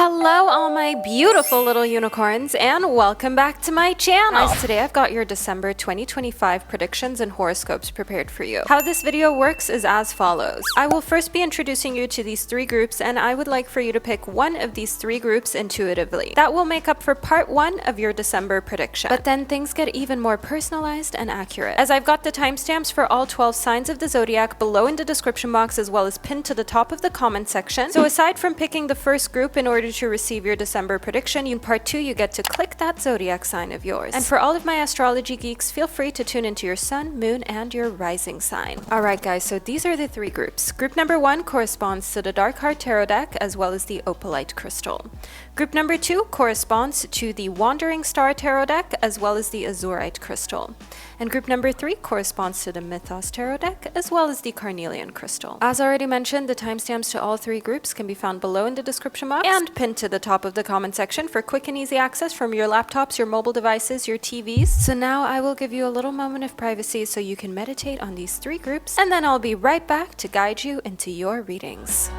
Hello all my beautiful little unicorns and welcome back to my channel. Guys, today I've got your December 2025 predictions and horoscopes prepared for you. How this video works is as follows. I will first be introducing you to these three groups and I would like for you to pick one of these three groups intuitively. That will make up for part one of your December prediction. But then things get even more personalized and accurate, as I've got the timestamps for all 12 signs of the zodiac below in the description box as well as pinned to the top of the comment section. So aside from picking the first group in order to receive your December prediction, in part 2 you get to click that zodiac sign of yours. And for all of my astrology geeks, feel free to tune into your sun, moon, and your rising sign. Alright guys, so these are the three groups. Group number 1 corresponds to the Dark Heart Tarot deck as well as the opalite crystal. Group number 2 corresponds to the Wandering Star Tarot deck as well as the azurite crystal. And group number 3 corresponds to the Mythos Tarot deck as well as the carnelian crystal. As already mentioned, the timestamps to all three groups can be found below in the description box and pinned to the top of the comment section for quick and easy access from your laptops, your mobile devices, your TVs. So now I will give you a little moment of privacy so you can meditate on these three groups, and then I'll be right back to guide you into your readings.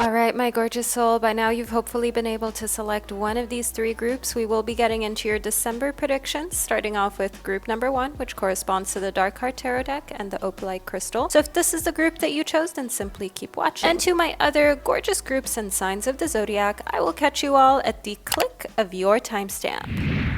Alright, my gorgeous soul, by now you've hopefully been able to select one of these three groups. We will be getting into your December predictions, starting off with group number 1, which corresponds to the Dark Heart Tarot deck and the opalite crystal. So if this is the group that you chose, then simply keep watching. And to my other gorgeous groups and signs of the zodiac, I will catch you all at the click of your timestamp.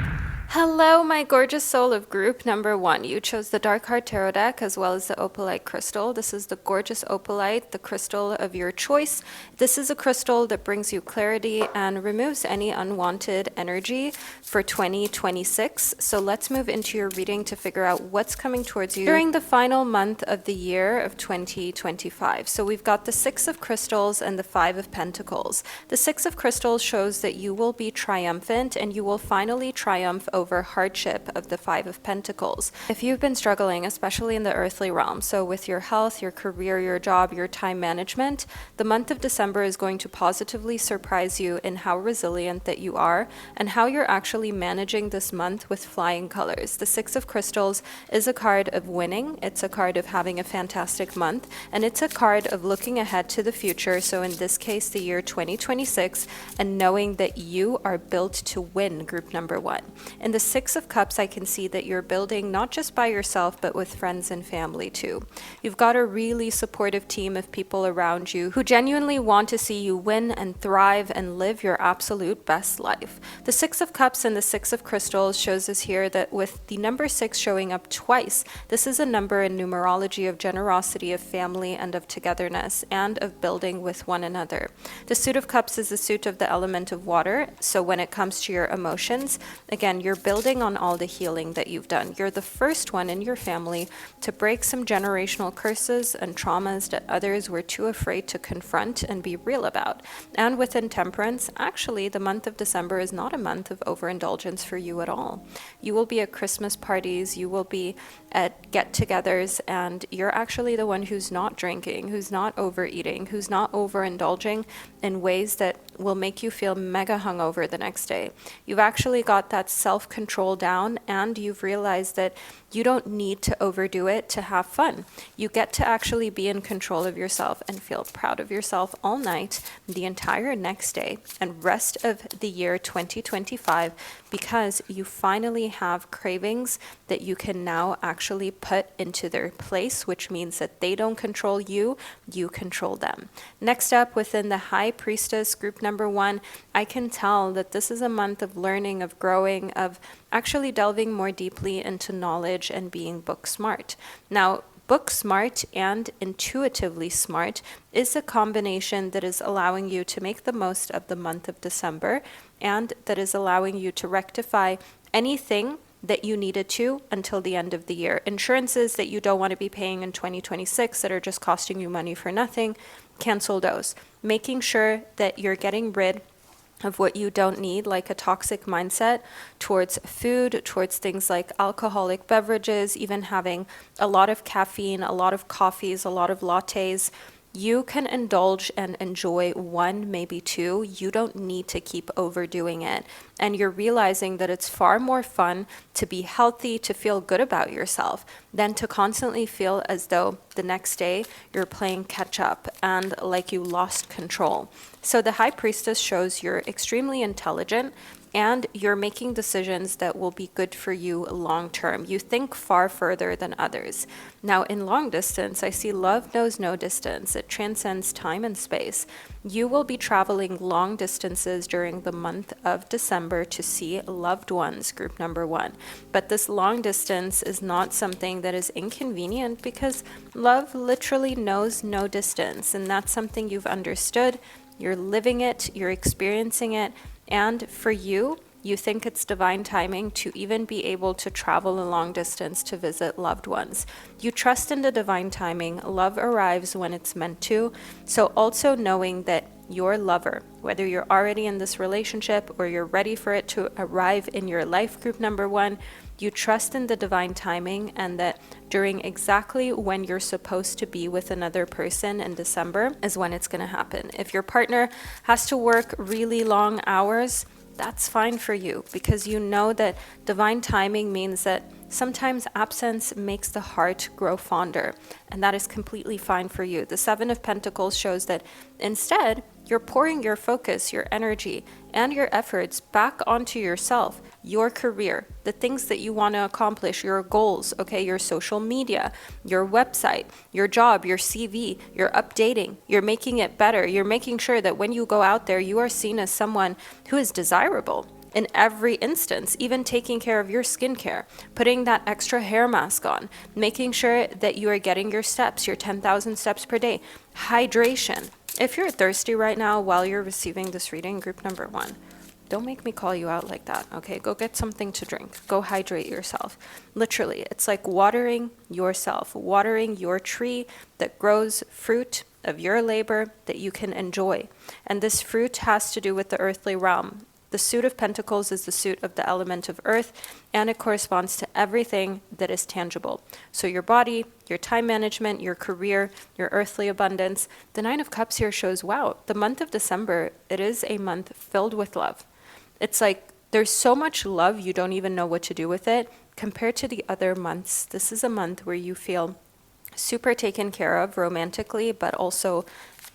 Hello, my gorgeous soul of group number 1. You chose the Dark Heart Tarot deck as well as the opalite crystal. This is the gorgeous opalite, the crystal of your choice. This is a crystal that brings you clarity and removes any unwanted energy for 2026. So let's move into your reading to figure out what's coming towards you during the final month of the year of 2025. So we've got the Six of Crystals and the Five of Pentacles. The Six of Crystals shows that you will be triumphant and you will finally triumph over hardship of the Five of Pentacles. If you've been struggling, especially in the earthly realm, so with your health, your career, your job, your time management, the month of December is going to positively surprise you in how resilient that you are and how you're actually managing this month with flying colors. The Six of Crystals is a card of winning, it's a card of having a fantastic month, and it's a card of looking ahead to the future, so in this case the year 2026, and knowing that you are built to win, group number 1. In the Six of Cups, I can see that you're building not just by yourself, but with friends and family too. You've got a really supportive team of people around you who genuinely want to see you win and thrive and live your absolute best life. The Six of Cups and the Six of Crystals shows us here that with the number 6 showing up twice, this is a number in numerology of generosity, of family, and of togetherness, and of building with one another. The Suit of Cups is the suit of the element of water, so when it comes to your emotions, again, you're building on all the healing that you've done. You're the first one in your family to break some generational curses and traumas that others were too afraid to confront and be real about. And within Temperance, actually, the month of December is not a month of overindulgence for you at all. You will be at Christmas parties, you will be at get-togethers, and you're actually the one who's not drinking, who's not overeating, who's not overindulging in ways that will make you feel mega hungover the next day. You've actually got that self-control down, and you've realized that you don't need to overdo it to have fun. You get to actually be in control of yourself and feel proud of yourself all night, the entire next day, and rest of the year 2025, because you finally have cravings that you can now actually put into their place, which means that they don't control you, you control them. Next up, within the High Priestess, group number 1, I can tell that this is a month of learning, of growing, of actually delving more deeply into knowledge and being book smart. Now, book smart and intuitively smart is a combination that is allowing you to make the most of the month of December, and that is allowing you to rectify anything that you needed to until the end of the year. Insurances that you don't want to be paying in 2026 that are just costing you money for nothing, cancel those. Making sure that you're getting rid of what you don't need, like a toxic mindset towards food, towards things like alcoholic beverages, even having a lot of caffeine, a lot of coffees, a lot of lattes. you can indulge and enjoy one, maybe two. You don't need to keep overdoing it. And you're realizing that it's far more fun to be healthy, to feel good about yourself, than to constantly feel as though the next day you're playing catch up and like you lost control. So the High Priestess shows you're extremely intelligent and you're making decisions that will be good for you long term. You think far further than others. Now, in long distance, I see love knows no distance. It transcends time and space. You will be traveling long distances during the month of December to see loved ones, group number one. But this long distance is not something that is inconvenient because love literally knows no distance. And that's something you've understood. You're living it, you're experiencing it. And for you, you think it's divine timing to even be able to travel a long distance to visit loved ones. You trust in the divine timing. Love arrives when it's meant to. So also knowing that your lover, whether you're already in this relationship or you're ready for it to arrive in your life, group number one, you trust in the divine timing and that during exactly when you're supposed to be with another person in December is when it's going to happen. If your partner has to work really long hours, that's fine for you because you know that divine timing means that sometimes absence makes the heart grow fonder, and that is completely fine for you. The Seven of Pentacles shows that instead, you're pouring your focus, your energy, and your efforts back onto yourself, your career, the things that you want to accomplish, your goals, okay, your social media, your website, your job, your CV, you're updating, you're making it better, you're making sure that when you go out there, you are seen as someone who is desirable in every instance, even taking care of your skincare, putting that extra hair mask on, making sure that you are getting your steps, your 10,000 steps per day, hydration. If you're thirsty right now while you're receiving this reading, group number one, don't make me call you out like that, okay? Go get something to drink. Go hydrate yourself. Literally, it's like watering yourself, watering your tree that grows fruit of your labor that you can enjoy. And this fruit has to do with the earthly realm. The suit of Pentacles is the suit of the element of earth, and it corresponds to everything that is tangible. So your body, your time management, your career, your earthly abundance. The Nine of Cups here shows, wow, the month of December, it is a month filled with love. It's like there's so much love, you don't even know what to do with it. Compared to the other months, this is a month where you feel super taken care of romantically, but also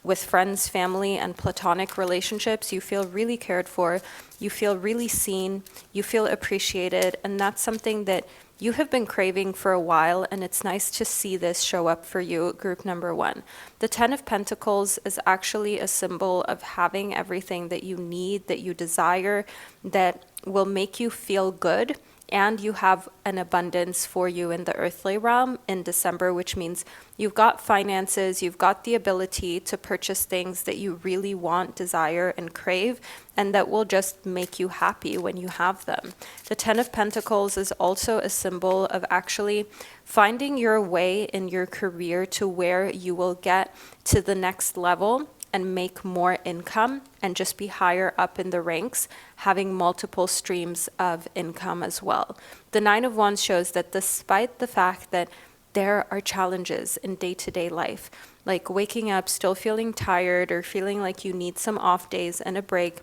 with friends, family, and platonic relationships. You feel really cared for, you feel really seen, you feel appreciated, and that's something that you have been craving for a while, and it's nice to see this show up for you, group number one. The Ten of Pentacles is actually a symbol of having everything that you need, that you desire, that will make you feel good. And you have an abundance for you in the earthly realm in December, which means you've got finances, you've got the ability to purchase things that you really want, desire, and crave, and that will just make you happy when you have them. The Ten of Pentacles is also a symbol of actually finding your way in your career to where you will get to the next level and make more income and just be higher up in the ranks, having multiple streams of income as well. The Nine of Wands shows that despite the fact that there are challenges in day-to-day life, like waking up still feeling tired or feeling like you need some off days and a break,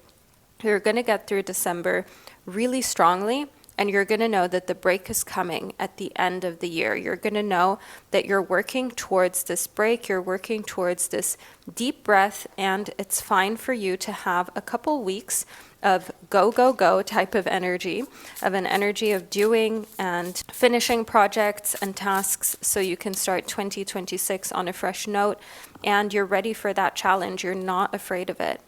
you're going to get through December really strongly. And you're going to know that the break is coming at the end of the year. You're going to know that you're working towards this break. You're working towards this deep breath. And it's fine for you to have a couple weeks of go, go, go type of energy, of an energy of doing and finishing projects and tasks so you can start 2026 on a fresh note. And you're ready for that challenge. You're not afraid of it.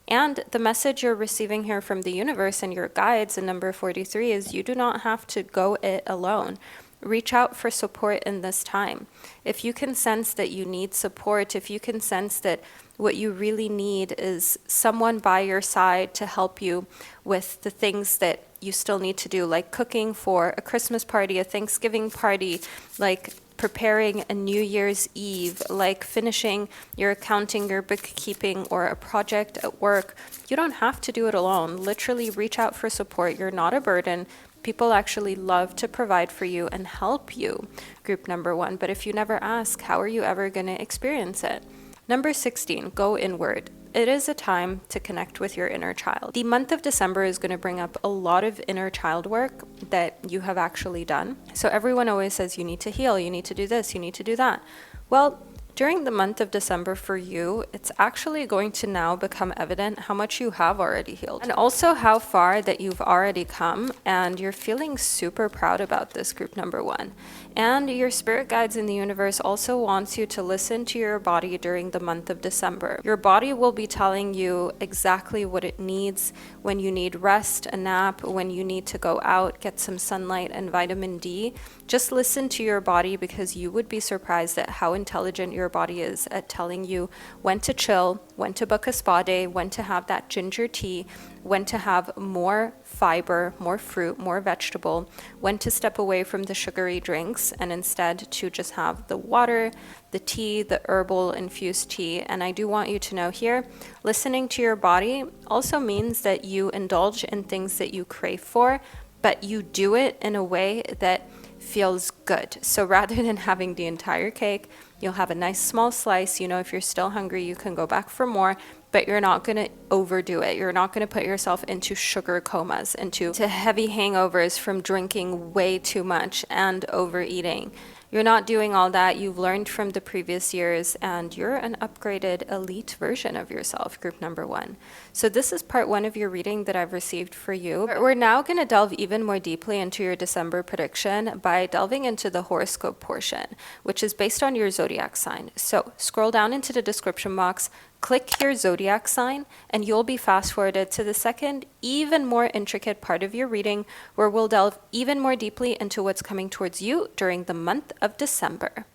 And the message you're receiving here from the universe and your guides in number 43 is you do not have to go it alone. Reach out for support in this time. If you can sense that you need support, if you can sense that what you really need is someone by your side to help you with the things that you still need to do, like cooking for a Christmas party, a Thanksgiving party, like preparing a New Year's Eve, like finishing your accounting, your bookkeeping, or a project at work, you don't have to do it alone. Literally reach out for support. You're not a burden. People actually love to provide for you and help you, group number one. But if you never ask, how are you ever going to experience it? Number 16, go inward. It is a time to connect with your inner child. The month of December is going to bring up a lot of inner child work that you have actually done. So everyone always says you need to heal, you need to do this, you need to do that. Well, during the month of December for you, it's actually going to now become evident how much you have already healed and also how far that you've already come, and you're feeling super proud about this, group number 1. And your spirit guides in the universe also wants you to listen to your body during the month of December. Your body will be telling you exactly what it needs when you need rest, a nap, when you need to go out, get some sunlight and vitamin D. Just listen to your body, because you would be surprised at how intelligent your body is at telling you when to chill, when to book a spa day, when to have that ginger tea, when to have more fiber, more fruit, more vegetable, when to step away from the sugary drinks and instead to just have the water, the tea, the herbal infused tea. And I do want you to know here, listening to your body also means that you indulge in things that you crave for, but you do it in a way that feels good. So rather than having the entire cake, you'll have a nice small slice. You know, if you're still hungry, you can go back for more, but you're not going to overdo it. You're not going to put yourself into sugar comas, into heavy hangovers from drinking way too much and overeating. You're not doing all that. You've learned from the previous years, and you're an upgraded elite version of yourself, group number 1. So this is part 1 of your reading that I've received for you. We're now going to delve even more deeply into your December prediction by delving into the horoscope portion, which is based on your zodiac sign. So scroll down into the description box, click your zodiac sign, and you'll be fast forwarded to the second, even more intricate part of your reading, where we'll delve even more deeply into what's coming towards you during the month of December.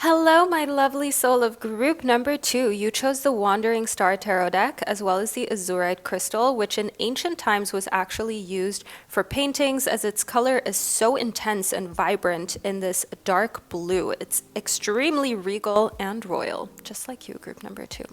Hello, my lovely soul of group number 2. You chose the Wandering Star Tarot deck as well as the azurite crystal, which in ancient times was actually used for paintings, as its color is so intense and vibrant in this dark blue. It's extremely regal and royal, just like you, group number 2.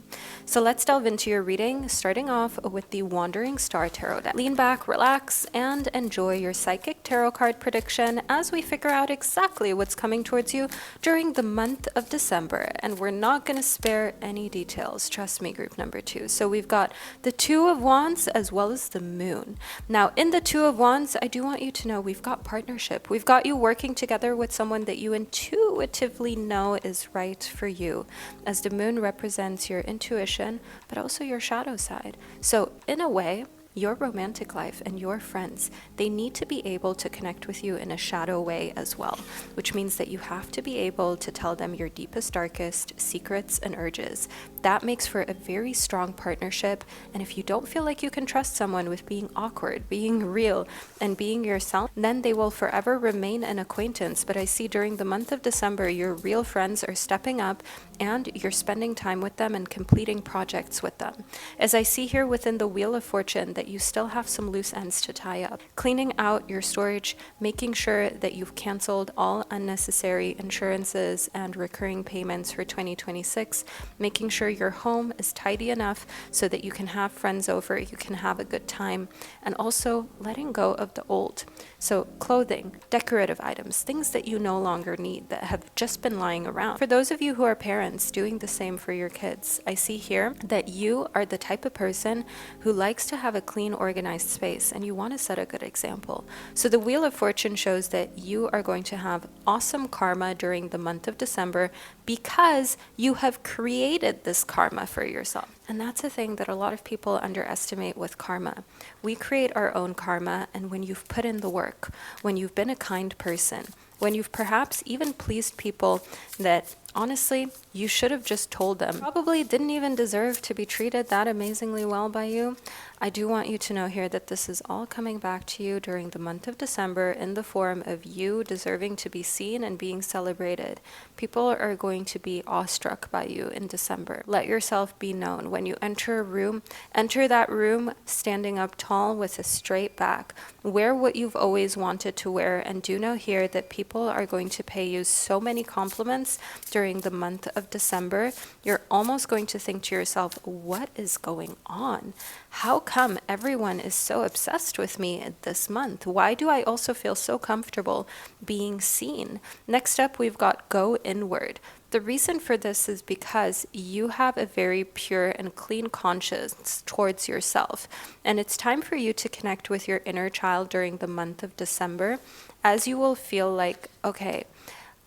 So let's delve into your reading, starting off with the Wandering Star Tarot deck. Lean back, relax, and enjoy your psychic tarot card prediction as we figure out exactly what's coming towards you during the month of December. And we're not going to spare any details, trust me, group number 2. So we've got the Two of Wands as well as the Moon. Now in the Two of Wands, I do want you to know we've got partnership. We've got you working together with someone that you intuitively know is right for you, as the Moon represents your intuition but also your shadow side. So in a way, your romantic life and your friends, they need to be able to connect with you in a shadow way as well, which means that you have to be able to tell them your deepest, darkest secrets and urges. That makes for a very strong partnership. And if you don't feel like you can trust someone with being awkward, being real, and being yourself, then they will forever remain an acquaintance. But I see during the month of December, your real friends are stepping up and you're spending time with them and completing projects with them. As I see here within the Wheel of Fortune, that you still have some loose ends to tie up. Cleaning out your storage, making sure that you've canceled all unnecessary insurances and recurring payments for 2026, making sure your home is tidy enough so that you can have friends over, you can have a good time, and also letting go of the old. So clothing, decorative items, things that you no longer need that have just been lying around. For those of you who are parents, doing the same for your kids. I see here that you are the type of person who likes to have a clean, organized space, and you want to set a good example. So the Wheel of Fortune shows that you are going to have awesome karma during the month of December because you have created this karma for yourself. And that's a thing that a lot of people underestimate with karma. We create our own karma, and when you've put in the work, when you've been a kind person, when you've perhaps even pleased people that honestly you should have just told them probably didn't even deserve to be treated that amazingly well by you, I do want you to know here that this is all coming back to you during the month of December in the form of you deserving to be seen and being celebrated. People are going to be awestruck by you in December. Let yourself be known. When you enter a room, enter that room standing up tall with a straight back. Wear what you've always wanted to wear, and do know here that people are going to pay you so many compliments during the month of December. You're almost going to think to yourself, what is going on? How come everyone is so obsessed with me this month? Why do I also feel so comfortable being seen? Next up, we've got go inward. The reason for this is because you have a very pure and clean conscience towards yourself. And it's time for you to connect with your inner child during the month of December, as you will feel like, okay,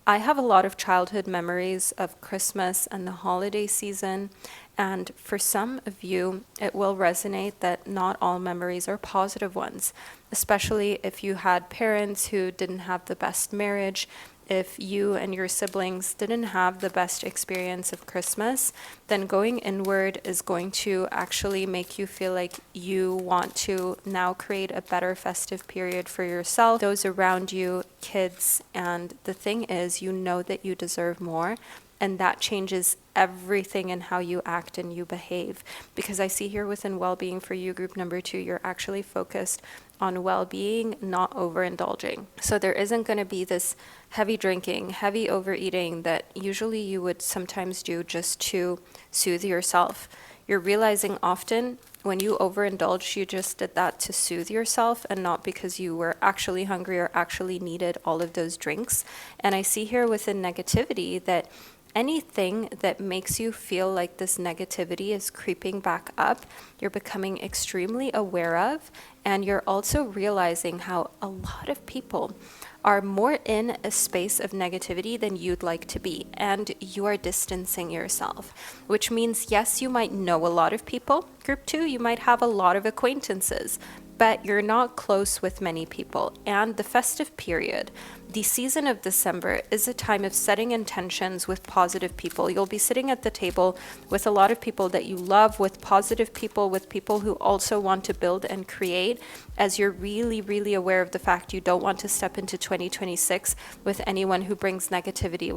I have a lot of childhood memories of Christmas and the holiday season, and for some of you, it will resonate that not all memories are positive ones, especially if you had parents who didn't have the best marriage. If you and your siblings didn't have the best experience of Christmas, then going inward is going to actually make you feel like you want to now create a better festive period for yourself, those around you, kids. And the thing is, you know that you deserve more. And that changes everything in how you act and you behave. Because I see here within well-being for you, group number 2, you're actually focused on well-being, not overindulging. So there isn't going to be this heavy drinking, heavy overeating that usually you would sometimes do just to soothe yourself. You're realizing often when you overindulge, you just did that to soothe yourself and not because you were actually hungry or actually needed all of those drinks. And I see here within negativity that anything that makes you feel like this negativity is creeping back up, you're becoming extremely aware of, and you're also realizing how a lot of people are more in a space of negativity than you'd like to be, and you are distancing yourself, which means, yes, you might know a lot of people. Group 2, you might have a lot of acquaintances, but you're not close with many people. And the festive period, the season of December, is a time of setting intentions with positive people. You'll be sitting at the table with a lot of people that you love, with positive people, with people who also want to build and create, as you're really, really aware of the fact you don't want to step into 2026 with anyone who brings negativity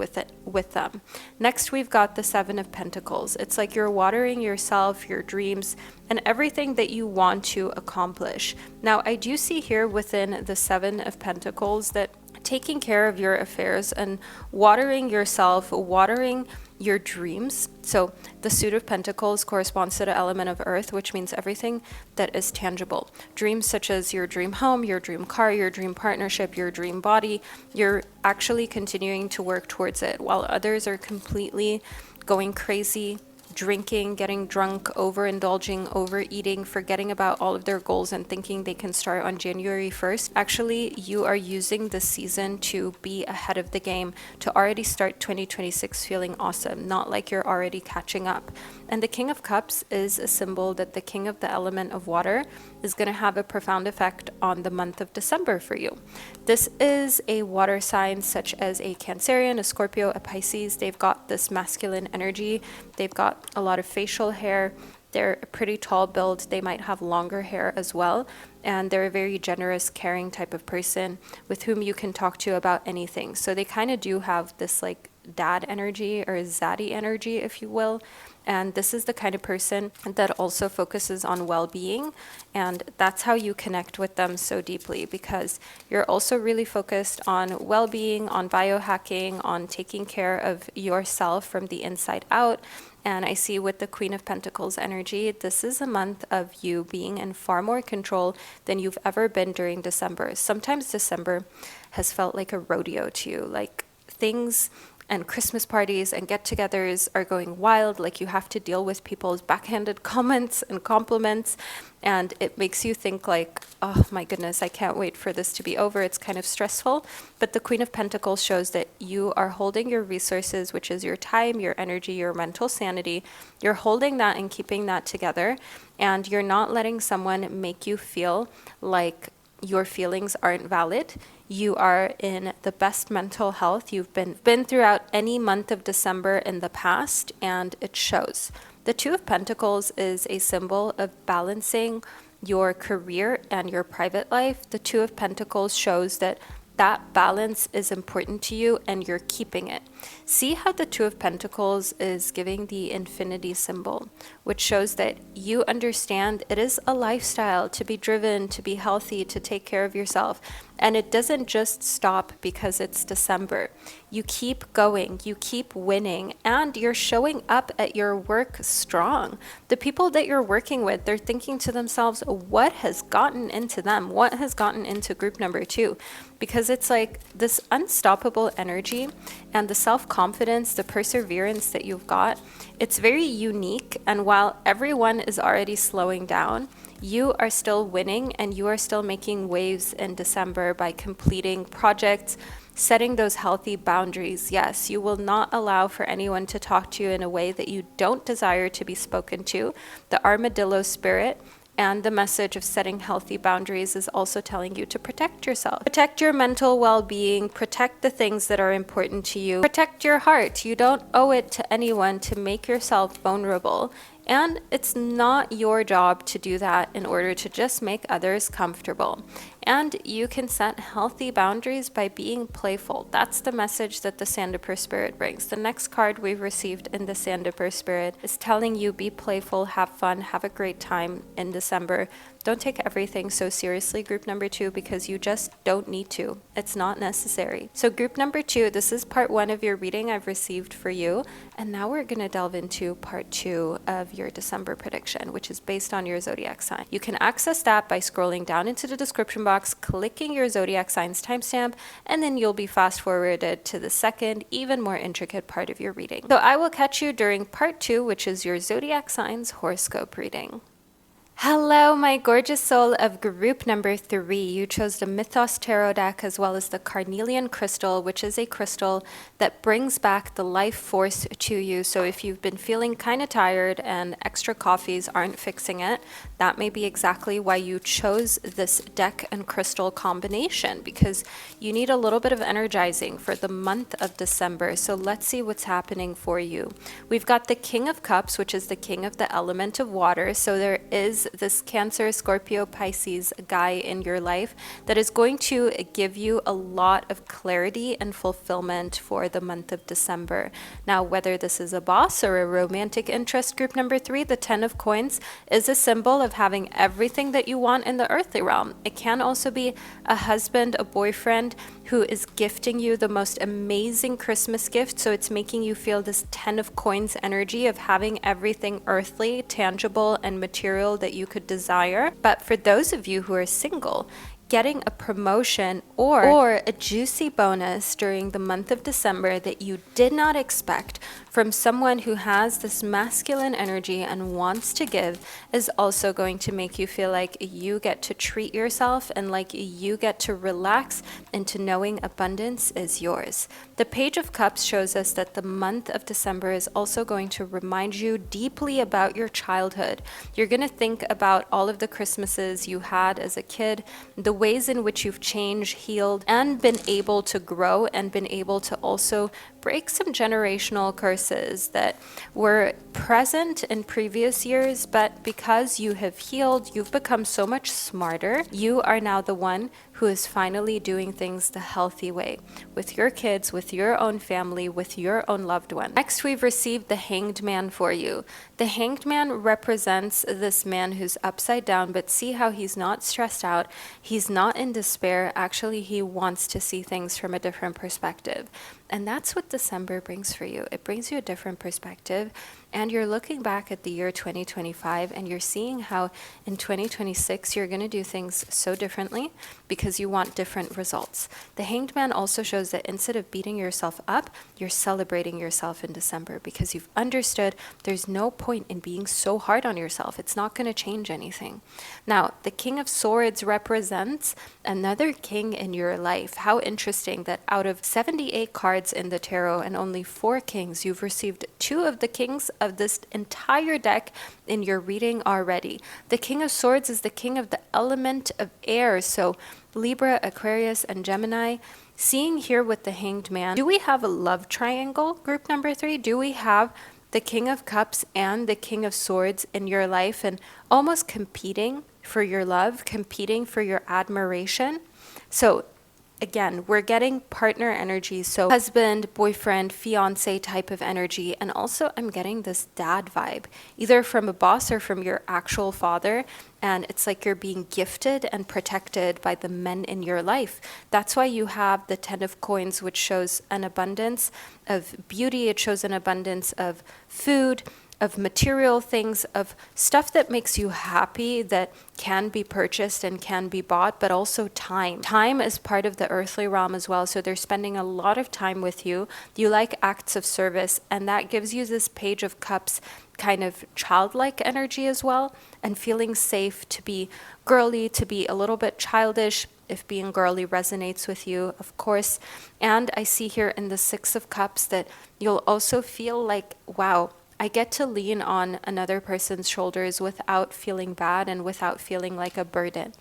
with them. Next, we've got the 7 of Pentacles. It's like you're watering yourself, your dreams, and everything that you want to accomplish. Now, I do see here within the 7 of Pentacles that taking care of your affairs and watering yourself, watering your dreams. So the suit of Pentacles corresponds to the element of earth, which means everything that is tangible. Dreams such as your dream home, your dream car, your dream partnership, your dream body, you're actually continuing to work towards it, while others are completely going crazy, drinking, getting drunk, overindulging, overeating, forgetting about all of their goals and thinking they can start on January 1st. Actually, you are using this season to be ahead of the game, to already start 2026 feeling awesome, not like you're already catching up. And the King of Cups is a symbol that the king of the element of water is going to have a profound effect on the month of December for you. This is a water sign such as a Cancerian, a Scorpio, a Pisces. They've got this masculine energy. They've got a lot of facial hair. They're a pretty tall build. They might have longer hair as well. And they're a very generous, caring type of person with whom you can talk to about anything. So they kind of do have this like dad energy or zaddy energy, if you will. And this is the kind of person that also focuses on well-being. And that's how you connect with them so deeply, because you're also really focused on well-being, on biohacking, on taking care of yourself from the inside out. And I see with the Queen of Pentacles energy, this is a month of you being in far more control than you've ever been during December. Sometimes December has felt like a rodeo to you, like things and Christmas parties and get-togethers are going wild, like you have to deal with people's backhanded comments and compliments, and it makes you think like, oh my goodness, I can't wait for this to be over. It's kind of stressful. But the Queen of Pentacles shows that you are holding your resources, which is your time, your energy, your mental sanity. You're holding that and keeping that together, and you're not letting someone make you feel like your feelings aren't valid. You are in the best mental health you've been throughout any month of December in the past, and it shows. The 2 of Pentacles is a symbol of balancing your career and your private life. The 2 of Pentacles shows that that balance is important to you and you're keeping it. See how the 2 of Pentacles is giving the infinity symbol, which shows that you understand it is a lifestyle to be driven, to be healthy, to take care of yourself. And it doesn't just stop because it's December. You keep going, you keep winning, and you're showing up at your work strong. The people that you're working with, they're thinking to themselves, what has gotten into them? What has gotten into group number 2? Because it's like this unstoppable energy and the self-confidence, the perseverance that you've got, it's very unique. And while everyone is already slowing down, you are still winning and you are still making waves in December by completing projects, setting those healthy boundaries. Yes, you will not allow for anyone to talk to you in a way that you don't desire to be spoken to. The armadillo spirit and the message of setting healthy boundaries is also telling you to protect yourself. Protect your mental well-being, protect the things that are important to you, protect your heart. You don't owe it to anyone to make yourself vulnerable. And it's not your job to do that in order to just make others comfortable. And you can set healthy boundaries by being playful. That's the message that the Sandalwood Spirit brings. The next card we've received in the Sandalwood Spirit is telling you be playful, have fun, have a great time in December. Don't take everything so seriously, group number 2, because you just don't need to. It's not necessary. So group number 2, this is part 1 of your reading I've received for you. And now we're going to delve into part 2 of your December prediction, which is based on your zodiac sign. You can access that by scrolling down into the description box, clicking your zodiac signs timestamp, and then you'll be fast forwarded to the second, even more intricate part of your reading. So I will catch you during part 2, which is your zodiac signs horoscope reading. Hello, my gorgeous soul of group number 3. You chose the Mythos Tarot deck as well as the Carnelian Crystal, which is a crystal that brings back the life force to you. So if you've been feeling kind of tired and extra coffees aren't fixing it, that may be exactly why you chose this deck and crystal combination, because you need a little bit of energizing for the month of December. So let's see what's happening for you. We've got the King of Cups, which is the king of the element of water. So there is this Cancer, Scorpio, Pisces guy in your life that is going to give you a lot of clarity and fulfillment for the month of December. Now, whether this is a boss or a romantic interest, group number 3, the 10 of coins is a symbol of having everything that you want in the earthly realm. It can also be a husband, a boyfriend who is gifting you the most amazing Christmas gift. So it's making you feel this 10 of coins energy of having everything earthly, tangible, and material that you could desire. But for those of you who are single, getting a promotion or a juicy bonus during the month of December that you did not expect from someone who has this masculine energy and wants to give is also going to make you feel like you get to treat yourself and like you get to relax into knowing abundance is yours. The Page of Cups shows us that the month of December is also going to remind you deeply about your childhood. You're going to think about all of the Christmases you had as a kid, the ways in which you've changed, healed, and been able to grow and been able to also break some generational curses that were present in previous years, but because you have healed, you've become so much smarter. You are now the one who is finally doing things the healthy way with your kids, with your own family, with your own loved one. Next, we've received the Hanged Man for you. The Hanged Man represents this man who's upside down, but see how he's not stressed out. He's not in despair. Actually, he wants to see things from a different perspective. And that's what December brings for you. It brings you a different perspective. And you're looking back at the year 2025 and you're seeing how in 2026 you're going to do things so differently because you want different results. The Hanged Man also shows that instead of beating yourself up, you're celebrating yourself in December because you've understood there's no point in being so hard on yourself. It's not going to change anything. Now, the King of Swords represents another king in your life. How interesting that out of 78 cards in the tarot and only 4 kings, you've received 2 of the kings of this entire deck in your reading already. The King of Swords is the king of the element of air, so Libra, Aquarius, and Gemini. Seeing here with the Hanged Man, do we have a love triangle, group number 3? Do we have the King of Cups and the King of Swords in your life and almost competing for your love, competing for your admiration? So again, we're getting partner energy, so husband, boyfriend, fiance type of energy. And also I'm getting this dad vibe, either from a boss or from your actual father. And it's like you're being gifted and protected by the men in your life. That's why you have the 10 of coins, which shows an abundance of beauty. It shows an abundance of food, of material things, of stuff that makes you happy, that can be purchased and can be bought, but also time. Time is part of the earthly realm as well, so they're spending a lot of time with you. You like acts of service, and that gives you this Page of Cups kind of childlike energy as well, and feeling safe to be girly, to be a little bit childish, if being girly resonates with you, of course. And I see here in the Six of Cups that you'll also feel like, wow, I get to lean on another person's shoulders without feeling bad and without feeling like a burden.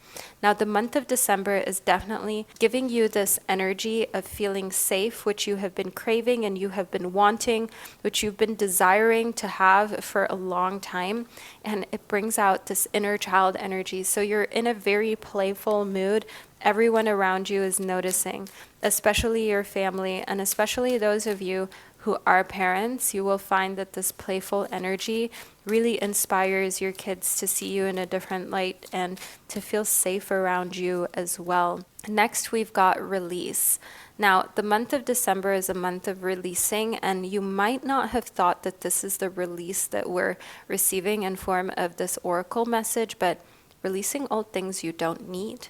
Now, the month of December is definitely giving you this energy of feeling safe, which you have been craving and you have been wanting, which you've been desiring to have for a long time. And it brings out this inner child energy. So you're in a very playful mood. Everyone around you is noticing, especially your family, and especially those of you who are parents. You will find that this playful energy really inspires your kids to see you in a different light and to feel safe around you as well. Next, we've got release. Now, the month of December is a month of releasing, and you might not have thought that this is the release that we're receiving in form of this oracle message, but releasing old things you don't need.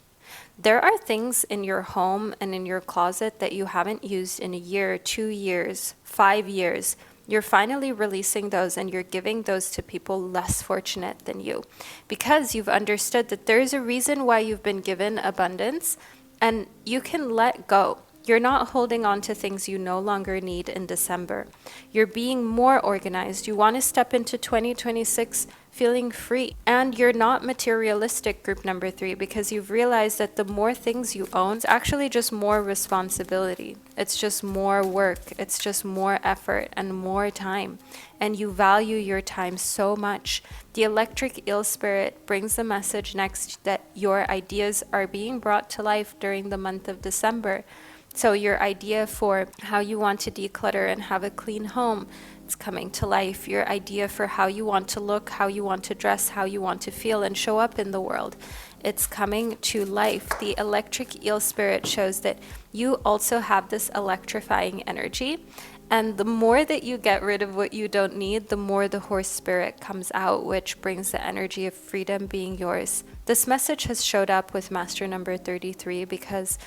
There are things in your home and in your closet that you haven't used in a year, 2 years, 5 years. You're finally releasing those, and you're giving those to people less fortunate than you, because you've understood that there's a reason why you've been given abundance, and you can let go. You're not holding on to things you no longer need in December. You're being more organized. You want to step into 2026 feeling free. And you're not materialistic, group number 3, because you've realized that the more things you own, it's actually just more responsibility. It's just more work. It's just more effort and more time. And you value your time so much. The electric eel spirit brings the message next that your ideas are being brought to life during the month of December. So your idea for how you want to declutter and have a clean home, it's coming to life. Your idea for how you want to look, how you want to dress, how you want to feel and show up in the world, it's coming to life. The electric eel spirit shows that you also have this electrifying energy. And the more that you get rid of what you don't need, the more the horse spirit comes out, which brings the energy of freedom being yours. This message has showed up with master number 33 because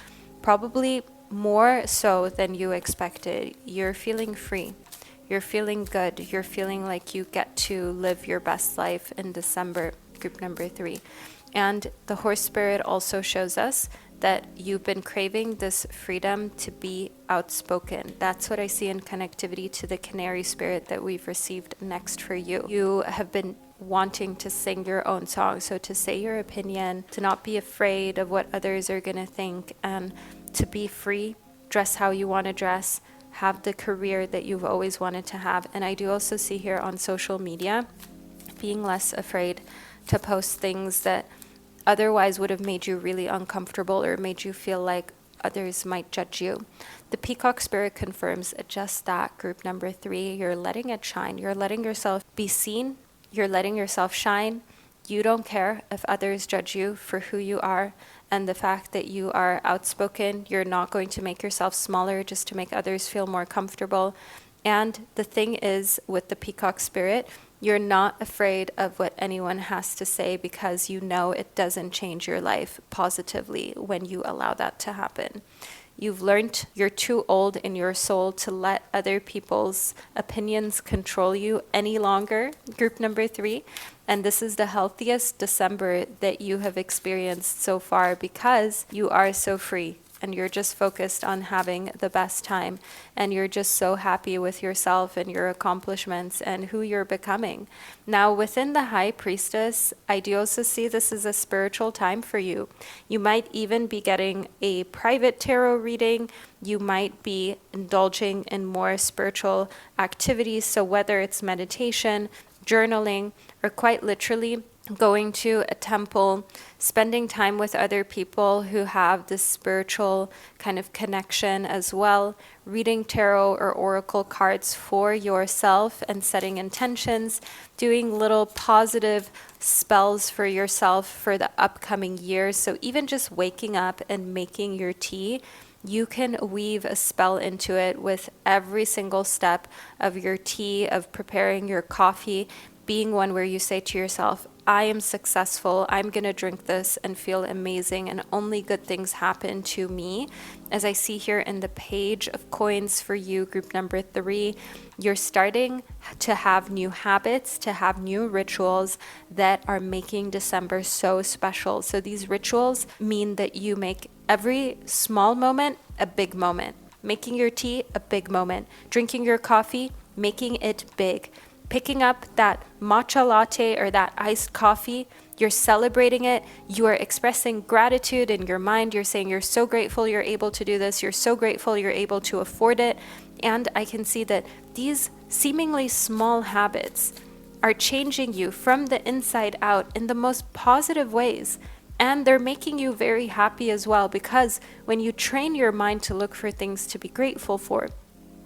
probably more so than you expected, you're feeling free. You're feeling good. You're feeling like you get to live your best life in December, group number 3. And the horse spirit also shows us that you've been craving this freedom to be outspoken. That's what I see in connectivity to the canary spirit that we've received next for you. You have been wanting to sing your own song, so to say your opinion, to not be afraid of what others are going to think, and to be free, dress how you want to dress, have the career that you've always wanted to have. And I do also see here on social media, being less afraid to post things that otherwise would have made you really uncomfortable or made you feel like others might judge you. The peacock spirit confirms just that, group number 3. You're letting it shine. You're letting yourself be seen. You're letting yourself shine. You don't care if others judge you for who you are. And the fact that you are outspoken, you're not going to make yourself smaller just to make others feel more comfortable. And the thing is, with the peacock spirit, you're not afraid of what anyone has to say because you know it doesn't change your life positively when you allow that to happen. You've learned you're too old in your soul to let other people's opinions control you any longer, group number 3. And this is the healthiest December that you have experienced so far because you are so free and you're just focused on having the best time, and you're just so happy with yourself and your accomplishments and who you're becoming. Now, within the High Priestess, I do also see this as a spiritual time for you. You might even be getting a private tarot reading. You might be indulging in more spiritual activities. So whether it's meditation, journaling, or quite literally going to a temple, spending time with other people who have this spiritual kind of connection as well, reading tarot or oracle cards for yourself and setting intentions, doing little positive spells for yourself for the upcoming year. So even just waking up and making your tea, you can weave a spell into it with every single step of your tea, of preparing your coffee, being one where you say to yourself, I am successful, I'm going to drink this and feel amazing, and only good things happen to me. As I see here in the page of coins for you, group number 3, you're starting to have new habits, to have new rituals that are making December so special. So these rituals mean that you make every small moment a big moment. Making your tea, a big moment. Drinking your coffee, making it big. Picking up that matcha latte or that iced coffee, you're celebrating it, you are expressing gratitude in your mind, you're saying you're so grateful you're able to do this, you're so grateful you're able to afford it. And I can see that these seemingly small habits are changing you from the inside out in the most positive ways. And they're making you very happy as well, because when you train your mind to look for things to be grateful for,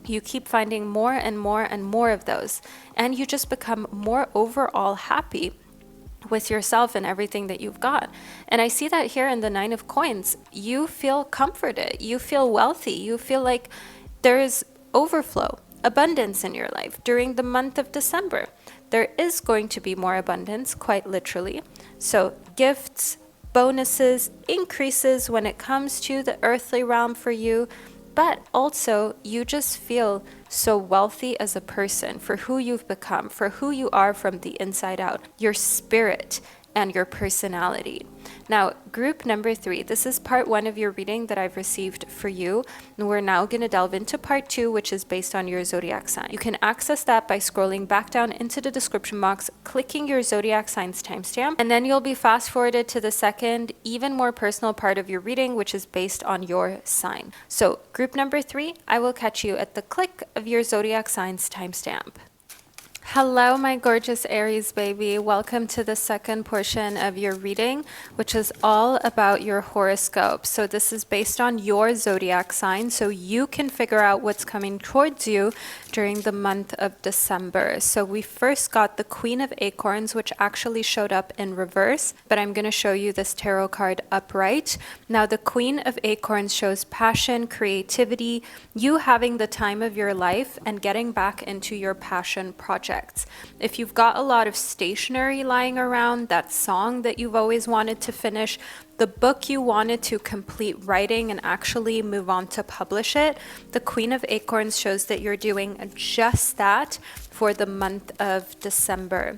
you keep finding more and more and more of those, and you just become more overall happy with yourself and everything that you've got. And I see that here in the 9 of coins. You feel comforted, you feel wealthy, you feel like there is overflow, abundance in your life during the month of December. There is going to be more abundance, quite literally. So gifts, bonuses, increases when it comes to the earthly realm for you. But also, you just feel so wealthy as a person for who you've become, for who you are from the inside out, your spirit and your personality. Now, group number 3, this is part 1 of your reading that I've received for you. And we're now going to delve into part 2, which is based on your zodiac sign. You can access that by scrolling back down into the description box, clicking your zodiac sign's timestamp, and then you'll be fast forwarded to the second, even more personal part of your reading, which is based on your sign. So group number 3, I will catch you at the click of your zodiac sign's timestamp. Hello, my gorgeous Aries baby. Welcome to the second portion of your reading, which is all about your horoscope. So this is based on your zodiac sign, so you can figure out what's coming towards you during the month of December. So we first got the Queen of Acorns, which actually showed up in reverse, but I'm going to show you this tarot card upright. Now, the Queen of Acorns shows passion, creativity, you having the time of your life and getting back into your passion project. If you've got a lot of stationery lying around, that song that you've always wanted to finish, the book you wanted to complete writing and actually move on to publish it, the Queen of Acorns shows that you're doing just that for the month of December.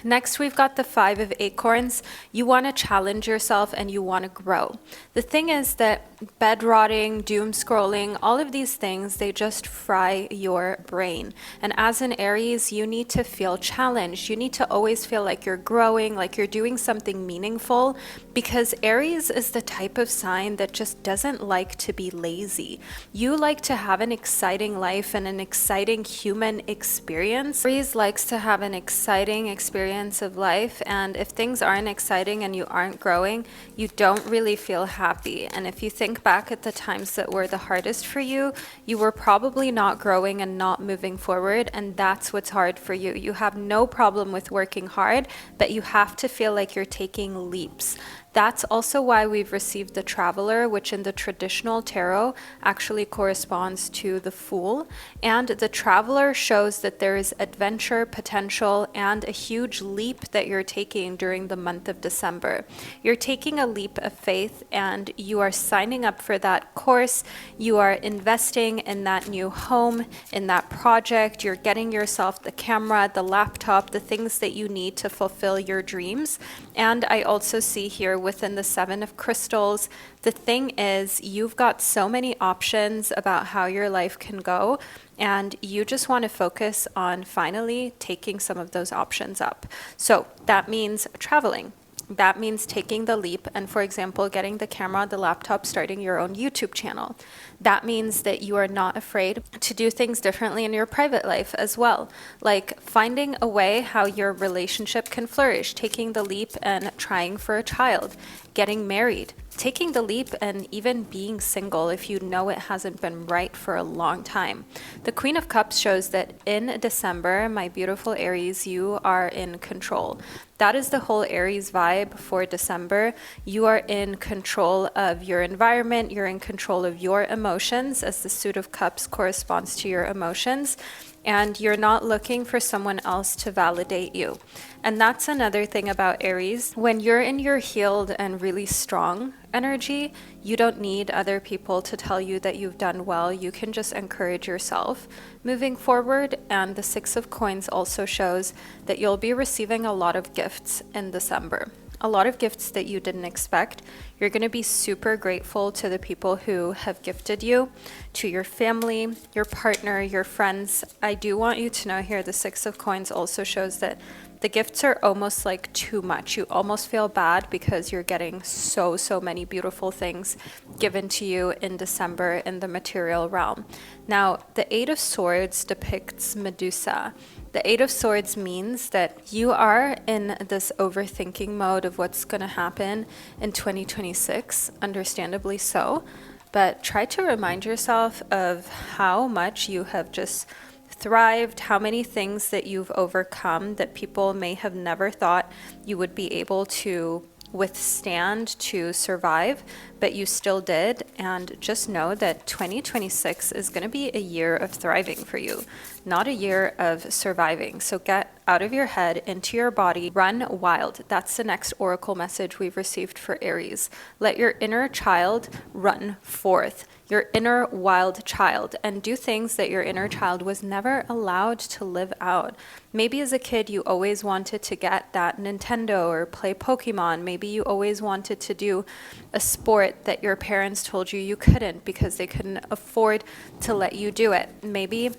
Next, we've got the 5 of Acorns. You want to challenge yourself and you want to grow. The thing is that bed rotting, doom scrolling, all of these things, they just fry your brain. And as an Aries, you need to feel challenged. You need to always feel like you're growing, like you're doing something meaningful, because Aries is the type of sign that just doesn't like to be lazy. You like to have an exciting life and an exciting human experience. Aries likes to have an exciting experience of life, and if things aren't exciting and you aren't growing, you don't really feel happy. And if you think back at the times that were the hardest for you, you were probably not growing and not moving forward, and that's what's hard for you. You have no problem with working hard, but you have to feel like you're taking leaps. That's also why we've received the Traveler, which in the traditional tarot actually corresponds to the Fool. And the Traveler shows that there is adventure, potential, and a huge leap that you're taking during the month of December. You're taking a leap of faith and you are signing up for that course. You are investing in that new home, in that project. You're getting yourself the camera, the laptop, the things that you need to fulfill your dreams. And I also see here within the 7 of Crystals, the thing is, you've got so many options about how your life can go, and you just want to focus on finally taking some of those options up. So that means traveling. That means taking the leap and, for example, getting the camera, the laptop, starting your own YouTube channel. That means that you are not afraid to do things differently in your private life as well, like finding a way how your relationship can flourish, taking the leap and trying for a child, getting married, taking the leap and even being single if you know it hasn't been right for a long time. The Queen of Cups shows that in December, my beautiful Aries, you are in control. That is the whole Aries vibe for December. You are in control of your environment. You're in control of your emotions, as the Suit of Cups corresponds to your emotions. And you're not looking for someone else to validate you. And that's another thing about Aries. When you're in your healed and really strong energy, you don't need other people to tell you that you've done well. You can just encourage yourself moving forward. And the Six of Coins also shows that you'll be receiving a lot of gifts in December. A lot of gifts that you didn't expect. You're going to be super grateful to the people who have gifted you, to your family, your partner, your friends. I do want you to know here, the Six of Coins also shows that the gifts are almost like too much. You almost feel bad because you're getting so many beautiful things given to you in December in the material realm. Now, the Eight of Swords depicts Medusa. The Eight of Swords means that you are in this overthinking mode of what's going to happen in 2026, understandably so, but try to remind yourself of how much you have just thrived, how many things that you've overcome that people may have never thought you would be able to withstand, to survive, but you still did. And just know that 2026 is going to be a year of thriving for you, not a year of surviving. So get out of your head, into your body, run wild. That's the next oracle message we've received for Aries. Let your inner child run forth, your inner wild child, and do things that your inner child was never allowed to live out. Maybe as a kid, you always wanted to get that Nintendo or play Pokemon. Maybe you always wanted to do a sport that your parents told you you couldn't because they couldn't afford to let you do it. Maybe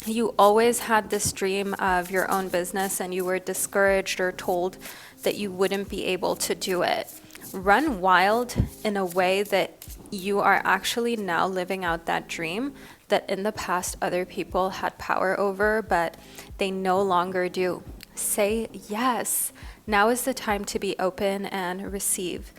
you always had this dream of your own business and you were discouraged or told that you wouldn't be able to do it. Run wild in a way that you are actually now living out that dream that in the past other people had power over, but they no longer do. Say yes. Now is the time to be open and receive.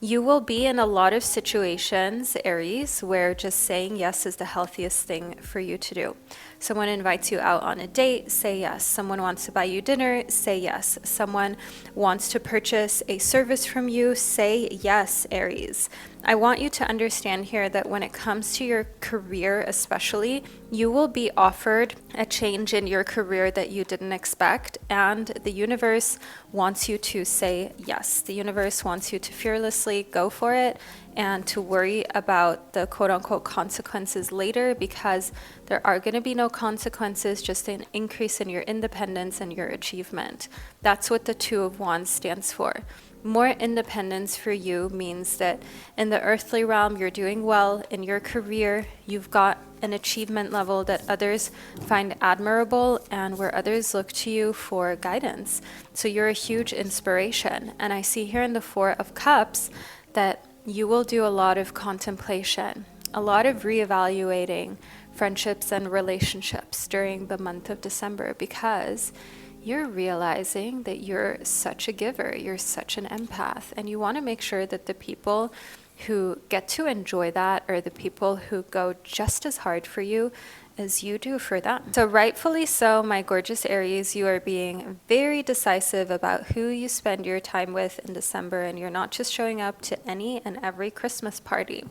You will be in a lot of situations, Aries, where just saying yes is the healthiest thing for you to do. Someone invites you out on a date, say yes. Someone wants to buy you dinner, say yes. Someone wants to purchase a service from you, say yes, Aries. I want you to understand here that when it comes to your career especially, you will be offered a change in your career that you didn't expect, and the universe wants you to say yes. The universe wants you to fearlessly go for it and to worry about the quote-unquote consequences later, because there are going to be no consequences, just an increase in your independence and your achievement. That's what the Two of Wands stands for. More independence for you means that in the earthly realm, you're doing well in your career. You've got an achievement level that others find admirable and where others look to you for guidance. So you're a huge inspiration. And I see here in the Four of Cups that you will do a lot of contemplation, a lot of reevaluating friendships and relationships during the month of December, because you're realizing that you're such a giver, you're such an empath, and you want to make sure that the people who get to enjoy that are the people who go just as hard for you as you do for them. So rightfully so, my gorgeous Aries, you are being very decisive about who you spend your time with in December, and you're not just showing up to any and every Christmas party.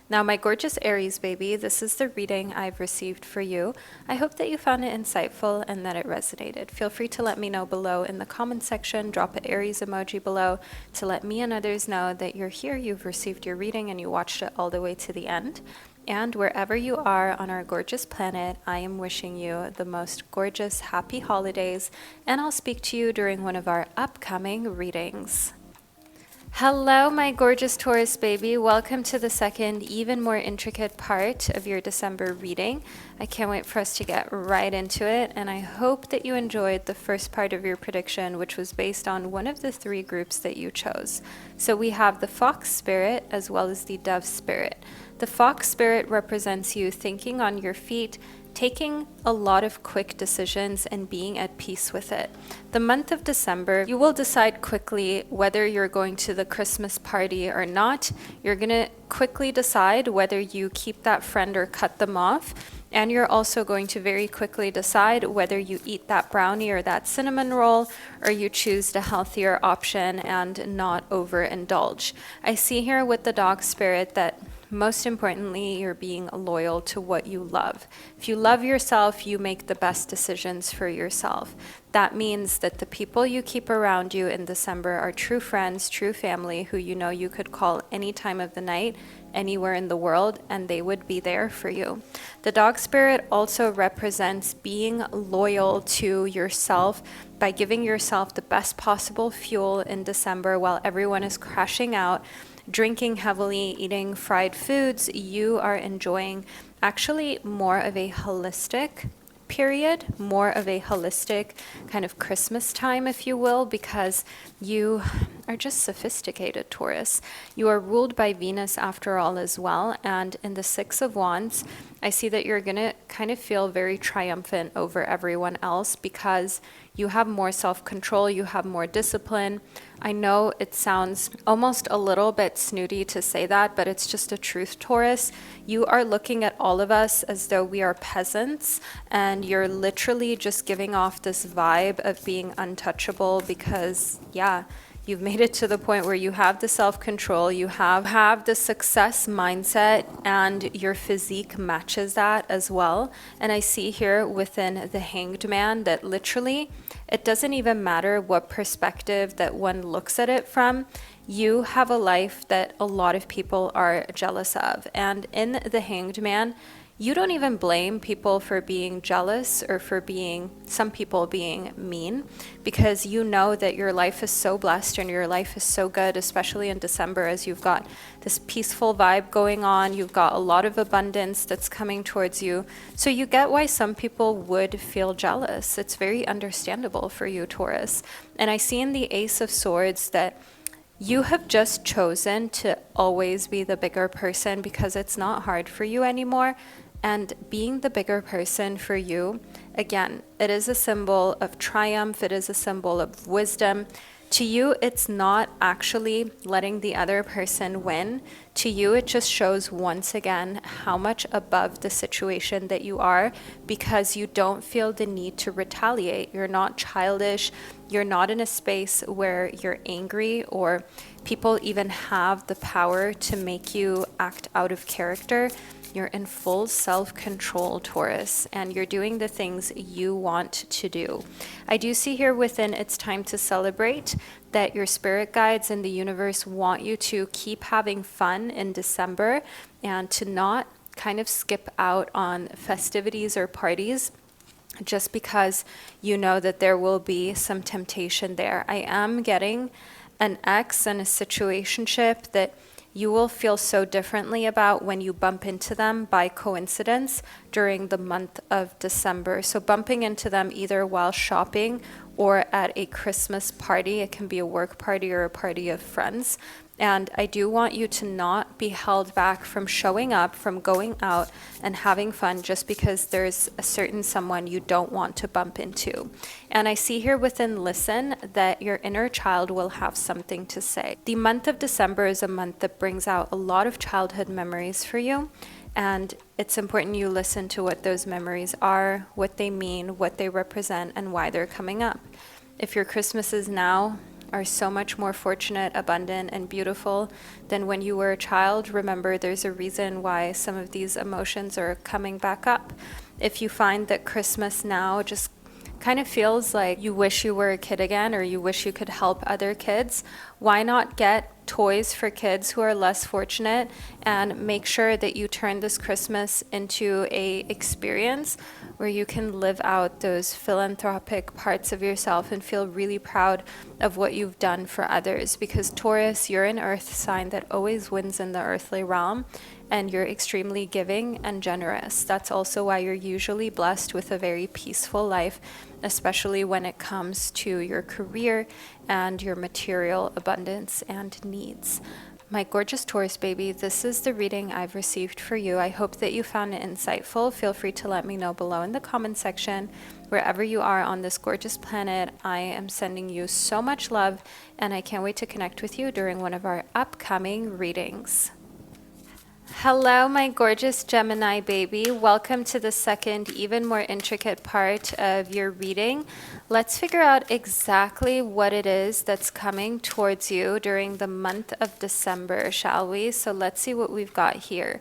Now, my gorgeous Aries baby, this is the reading I've received for you. I hope that you found it insightful and that it resonated. Feel free to let me know below in the comment section. Drop an Aries emoji below to let me and others know that you're here, you've received your reading, and you watched it all the way to the end. And wherever you are on our gorgeous planet, I am wishing you the most gorgeous, happy holidays, and I'll speak to you during one of our upcoming readings. Hello, my gorgeous Taurus baby. Welcome to the second, even more intricate part of your December reading. I can't wait for us to get right into it, and I hope that you enjoyed the first part of your prediction, which was based on one of the three groups that you chose. So we have the Fox Spirit as well as the Dove Spirit. The Fox Spirit represents you thinking on your feet, taking a lot of quick decisions and being at peace with it. The month of December, you will decide quickly whether you're going to the Christmas party or not. You're going to quickly decide whether you keep that friend or cut them off. And you're also going to very quickly decide whether you eat that brownie or that cinnamon roll, or you choose the healthier option and not overindulge. I see here with the Dog Spirit that most importantly, you're being loyal to what you love. If you love yourself, you make the best decisions for yourself. That means that the people you keep around you in December are true friends, true family, who you know you could call any time of the night, anywhere in the world, and they would be there for you. The Dog Spirit also represents being loyal to yourself by giving yourself the best possible fuel in December while everyone is crashing out, drinking heavily, eating fried foods. You are enjoying actually more of a holistic period, more of a holistic kind of Christmas time, if you will, because you are just sophisticated, Taurus. You are ruled by Venus after all as well, and in the Six of Wands, I see that you're going to kind of feel very triumphant over everyone else because you have more self-control, you have more discipline. I know it sounds almost a little bit snooty to say that, but it's just a truth, Taurus. You are looking at all of us as though we are peasants, and you're literally just giving off this vibe of being untouchable because, yeah, you've made it to the point where you have the self-control, you have the success mindset, and your physique matches that as well. And I see here within the Hanged Man that literally it doesn't even matter what perspective that one looks at it from. You have a life that a lot of people are jealous of. And in the Hanged Man, you don't even blame people for being jealous or for some people being mean, because you know that your life is so blessed and your life is so good, especially in December, as you've got this peaceful vibe going on. You've got a lot of abundance that's coming towards you. So you get why some people would feel jealous. It's very understandable for you, Taurus. And I see in the Ace of Swords that you have just chosen to always be the bigger person because it's not hard for you anymore. And being the bigger person for you, again, it is a symbol of triumph. It is a symbol of wisdom. To you, it's not actually letting the other person win. To you, it just shows once again how much above the situation that you are, because you don't feel the need to retaliate. You're not childish. You're not in a space where you're angry or people even have the power to make you act out of character. You're in full self-control, Taurus, and you're doing the things you want to do. I do see here within It's Time to Celebrate that your spirit guides in the universe want you to keep having fun in December and to not kind of skip out on festivities or parties just because you know that there will be some temptation there. I am getting an ex and a situationship that you will feel so differently about when you bump into them by coincidence during the month of December. So bumping into them either while shopping or at a Christmas party. It can be a work party or a party of friends. And I do want you to not be held back from showing up, from going out and having fun just because there's a certain someone you don't want to bump into. And I see here within Listen that your inner child will have something to say. The month of December is a month that brings out a lot of childhood memories for you. And it's important you listen to what those memories are, what they mean, what they represent, and why they're coming up. If your Christmases now are so much more fortunate, abundant, and beautiful than when you were a child, remember there's a reason why some of these emotions are coming back up. If you find that Christmas now just kind of feels like you wish you were a kid again, or you wish you could help other kids, why not get toys for kids who are less fortunate and make sure that you turn this Christmas into a experience where you can live out those philanthropic parts of yourself and feel really proud of what you've done for others. Because Taurus, you're an earth sign that always wins in the earthly realm, and you're extremely giving and generous. That's also why you're usually blessed with a very peaceful life, especially when it comes to your career and your material abundance and needs. My gorgeous Taurus baby, this is the reading I've received for you. I hope that you found it insightful. Feel free to let me know below in the comment section. Wherever you are on this gorgeous planet, I am sending you so much love, and I can't wait to connect with you during one of our upcoming readings. Hello, my gorgeous Gemini baby. Welcome to the second, even more intricate part of your reading. Let's figure out exactly what it is that's coming towards you during the month of December, shall we? So let's see what we've got here.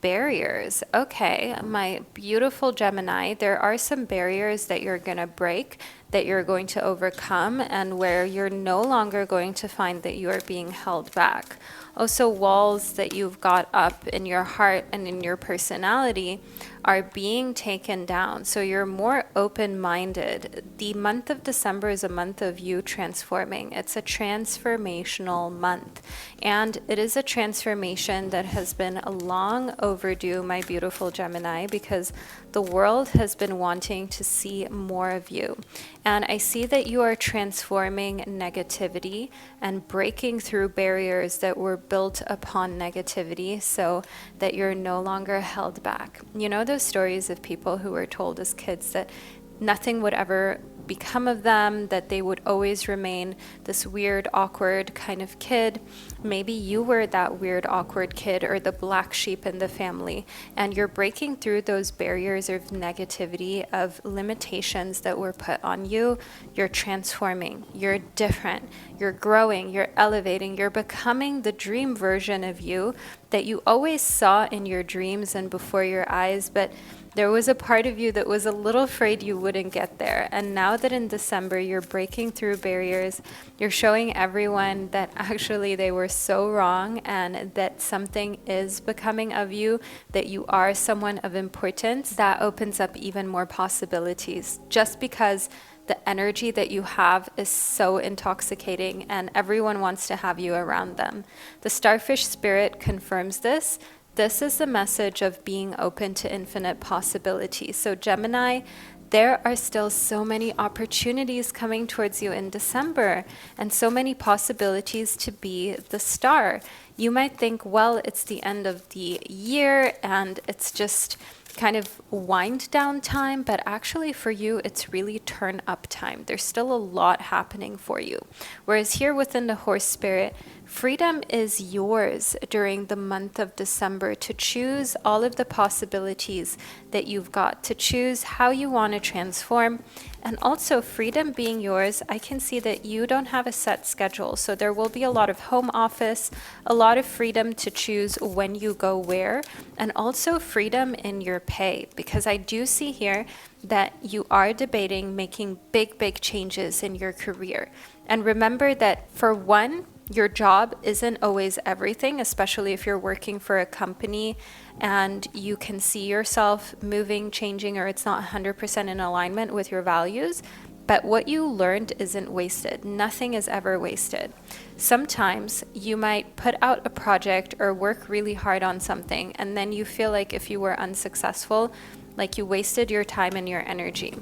Barriers. Okay, my beautiful Gemini, there are some barriers that you're going to break, that you're going to overcome, and where you're no longer going to find that you are being held back. Also, walls that you've got up in your heart and in your personality are being taken down. So you're more open-minded. The month of December is a month of you transforming. It's a transformational month. And it is a transformation that has been long overdue, my beautiful Gemini, because the world has been wanting to see more of you. And I see that you are transforming negativity and breaking through barriers that were built upon negativity so that you're no longer held back. You know those stories of people who were told as kids that nothing would ever become of them, that they would always remain this weird, awkward kind of kid? Maybe you were that weird, awkward kid or the black sheep in the family, and you're breaking through those barriers of negativity, of limitations that were put on you. You're transforming, you're different, you're growing, you're elevating, you're becoming the dream version of you that you always saw in your dreams and before your eyes, but there was a part of you that was a little afraid you wouldn't get there. And now that in December you're breaking through barriers, you're showing everyone that actually they were so wrong and that something is becoming of you, that you are someone of importance. That opens up even more possibilities, just because the energy that you have is so intoxicating and everyone wants to have you around them. The starfish spirit confirms this. This is the message of being open to infinite possibilities. So Gemini, there are still so many opportunities coming towards you in December and so many possibilities to be the star. You might think, well, it's the end of the year and it's just kind of wind down time, but actually for you, it's really turn up time. There's still a lot happening for you. Whereas here within the horse spirit, freedom is yours during the month of December to choose all of the possibilities that you've got, to choose how you want to transform. And also freedom being yours, I can see that you don't have a set schedule. So there will be a lot of home office, a lot of freedom to choose when you go where, and also freedom in your pay. Because I do see here that you are debating making big changes in your career. And remember that for one, your job isn't always everything, especially if you're working for a company and you can see yourself moving, changing, or it's not 100% in alignment with your values. But what you learned isn't wasted. Nothing is ever wasted. Sometimes you might put out a project or work really hard on something, and then you feel like if you were unsuccessful, like you wasted your time and your energy.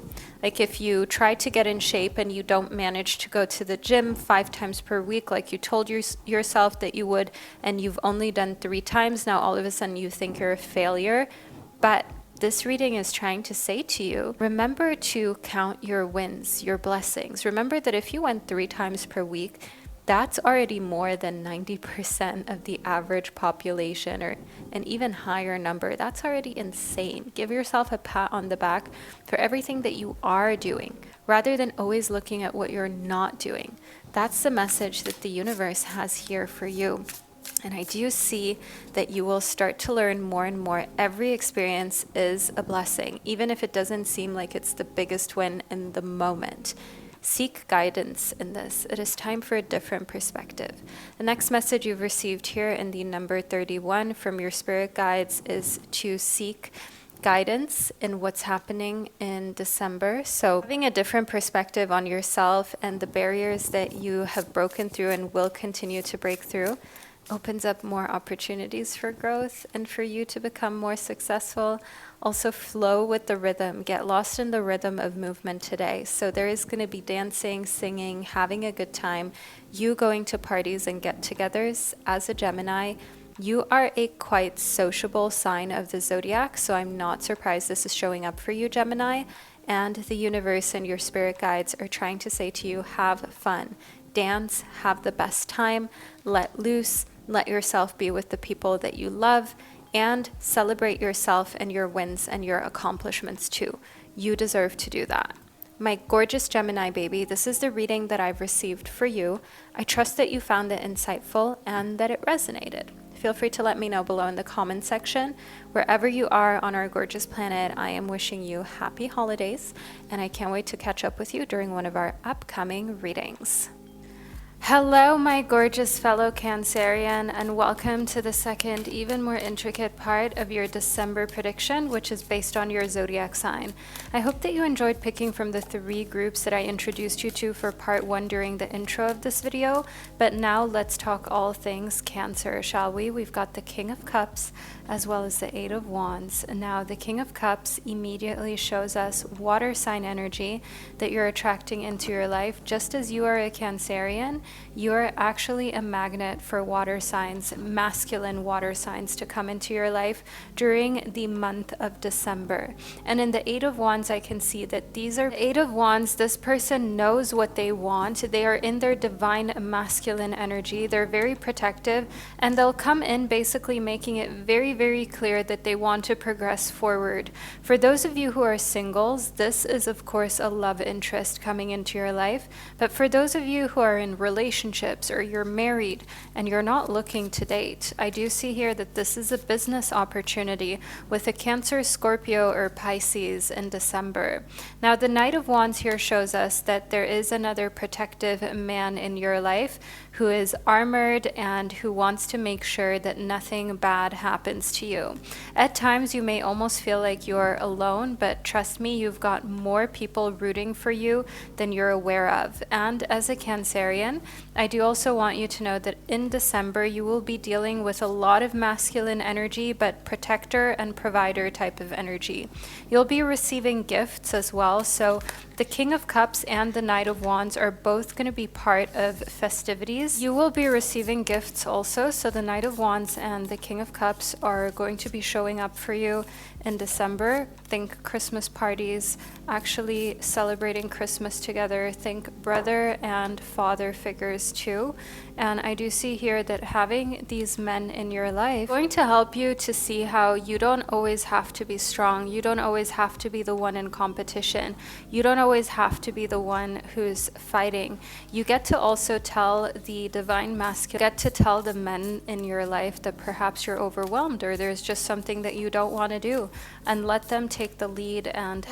Like if you try to get in shape and you don't manage to go to the gym 5 times per week like you told yourself that you would, and you've only done 3 times, now all of a sudden you think you're a failure. But this reading is trying to say to you, remember to count your wins, your blessings. Remember that if you went 3 times per week, that's already more than 90% of the average population, or an even higher number. That's already insane. Give yourself a pat on the back for everything that you are doing, rather than always looking at what you're not doing. That's the message that the universe has here for you. And I do see that you will start to learn more and more. Every experience is a blessing, even if it doesn't seem like it's the biggest win in the moment. Seek guidance in this. It is time for a different perspective. The next message you've received here in the number 31 from your spirit guides is to seek guidance in what's happening in December. So having a different perspective on yourself and the barriers that you have broken through and will continue to break through opens up more opportunities for growth and for you to become more successful. Also flow with the rhythm. Get lost in the rhythm of movement today. So there is going to be dancing, singing, having a good time, you going to parties and get-togethers. As a Gemini, you are a quite sociable sign of the zodiac, so I'm not surprised this is showing up for you, Gemini. And the universe and your spirit guides are trying to say to you, have fun, dance, have the best time, let loose, let yourself be with the people that you love, and celebrate yourself and your wins and your accomplishments too. You deserve to do that. My gorgeous Gemini baby, this is the reading that I've received for you. I trust that you found it insightful and that it resonated. Feel free to let me know below in the comment section. Wherever you are on our gorgeous planet, I am wishing you happy holidays, and I can't wait to catch up with you during one of our upcoming readings. Hello, my gorgeous fellow Cancerian, and welcome to the second, even more intricate part of your December prediction, which is based on your zodiac sign. I hope that you enjoyed picking from the 3 groups that I introduced you to for part 1 during the intro of this video, but now let's talk all things Cancer, shall we? We've got the King of Cups as well as the 8 of Wands. Now, the King of Cups immediately shows us water sign energy that you're attracting into your life. Just as you are a Cancerian, you're actually a magnet for water signs, masculine water signs, to come into your life during the month of December. And in the 8 of Wands, I can see that these are 8 of Wands. This person knows what they want. They are in their divine masculine energy. They're very protective, and they'll come in basically making it very, very clear that they want to progress forward. For those of you who are singles, this is of course a love interest coming into your life. But for those of you who are in relationships or you're married and you're not looking to date, I do see here that this is a business opportunity with a Cancer, Scorpio, or Pisces in December. Now, the Knight of Wands here shows us that there is another protective man in your life who is armored and who wants to make sure that nothing bad happens to you. At times, you may almost feel like you're alone, but trust me, you've got more people rooting for you than you're aware of. And as a Cancerian, I do also want you to know that in December, you will be dealing with a lot of masculine energy, but protector and provider type of energy. You'll be receiving gifts as well. So the King of Cups and the Knight of Wands are both going to be part of festivities. You will be receiving gifts also. So the Knight of Wands and the King of Cups are going to be showing up for you in December. Think Christmas parties, actually celebrating Christmas together. Think brother and father figures too. And I do see here that having these men in your life is going to help you to see how you don't always have to be strong. You don't always have to be the one in competition. You don't always have to be the one who's fighting. You get to also tell the divine masculine, get to tell the men in your life that perhaps you're overwhelmed or there's just something that you don't want to do, and let them take the lead and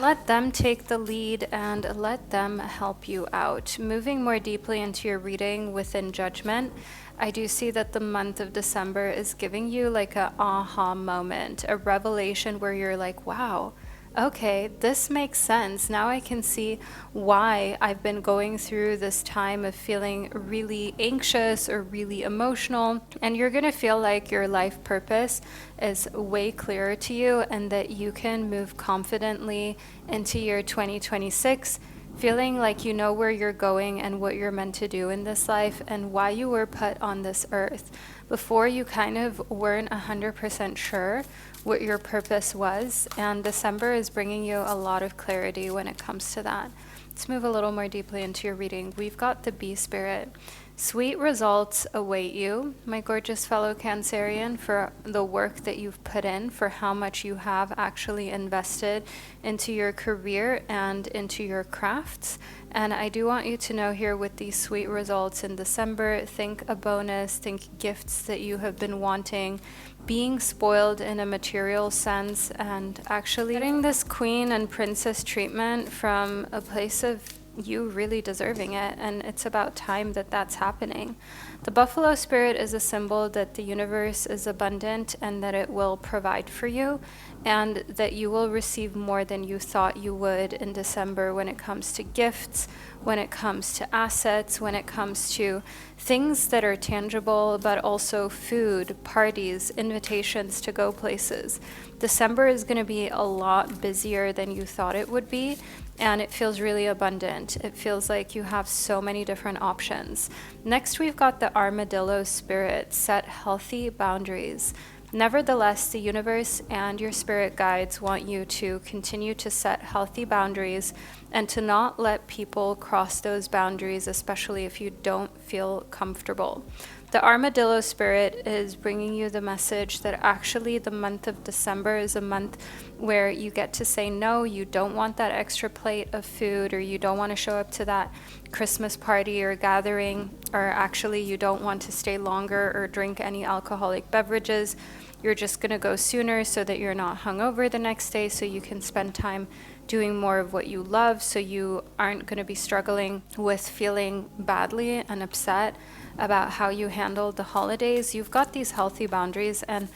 let them help you out. Moving more deeply into your reading within judgment, I do see that the month of December is giving you like a aha moment, a revelation where you're like, wow, okay, this makes sense. Now I can see why I've been going through this time of feeling really anxious or really emotional. And you're going to feel like your life purpose is way clearer to you and that you can move confidently into year 2026, feeling like you know where you're going and what you're meant to do in this life and why you were put on this earth. Before, you kind of weren't 100% sure what your purpose was, and December is bringing you a lot of clarity when it comes to that. Let's move a little more deeply into your reading. We've got the Bee Spirit. Sweet results await you, my gorgeous fellow Cancerian, for the work that you've put in, for how much you have actually invested into your career and into your crafts. And I do want you to know here with these sweet results in December, think a bonus, think gifts that you have been wanting, being spoiled in a material sense, and actually getting this queen and princess treatment from a place of you really deserving it, and it's about time that that's happening. The buffalo spirit is a symbol that the universe is abundant and that it will provide for you, and that you will receive more than you thought you would in December when it comes to gifts, when it comes to assets, when it comes to things that are tangible, but also food, parties, invitations to go places. December is going to be a lot busier than you thought it would be, and it feels really abundant. It feels like you have so many different options. Next, we've got the armadillo spirit. Set healthy boundaries. Nevertheless, the universe and your spirit guides want you to continue to set healthy boundaries and to not let people cross those boundaries, especially if you don't feel comfortable. The armadillo spirit is bringing you the message that actually the month of December is a month where you get to say no. You don't want that extra plate of food, or you don't want to show up to that Christmas party or gathering, or actually you don't want to stay longer or drink any alcoholic beverages. You're just going to go sooner so that you're not hungover the next day, so you can spend time doing more of what you love, so you aren't going to be struggling with feeling badly and upset about how you handled the holidays. You've got these healthy boundaries, and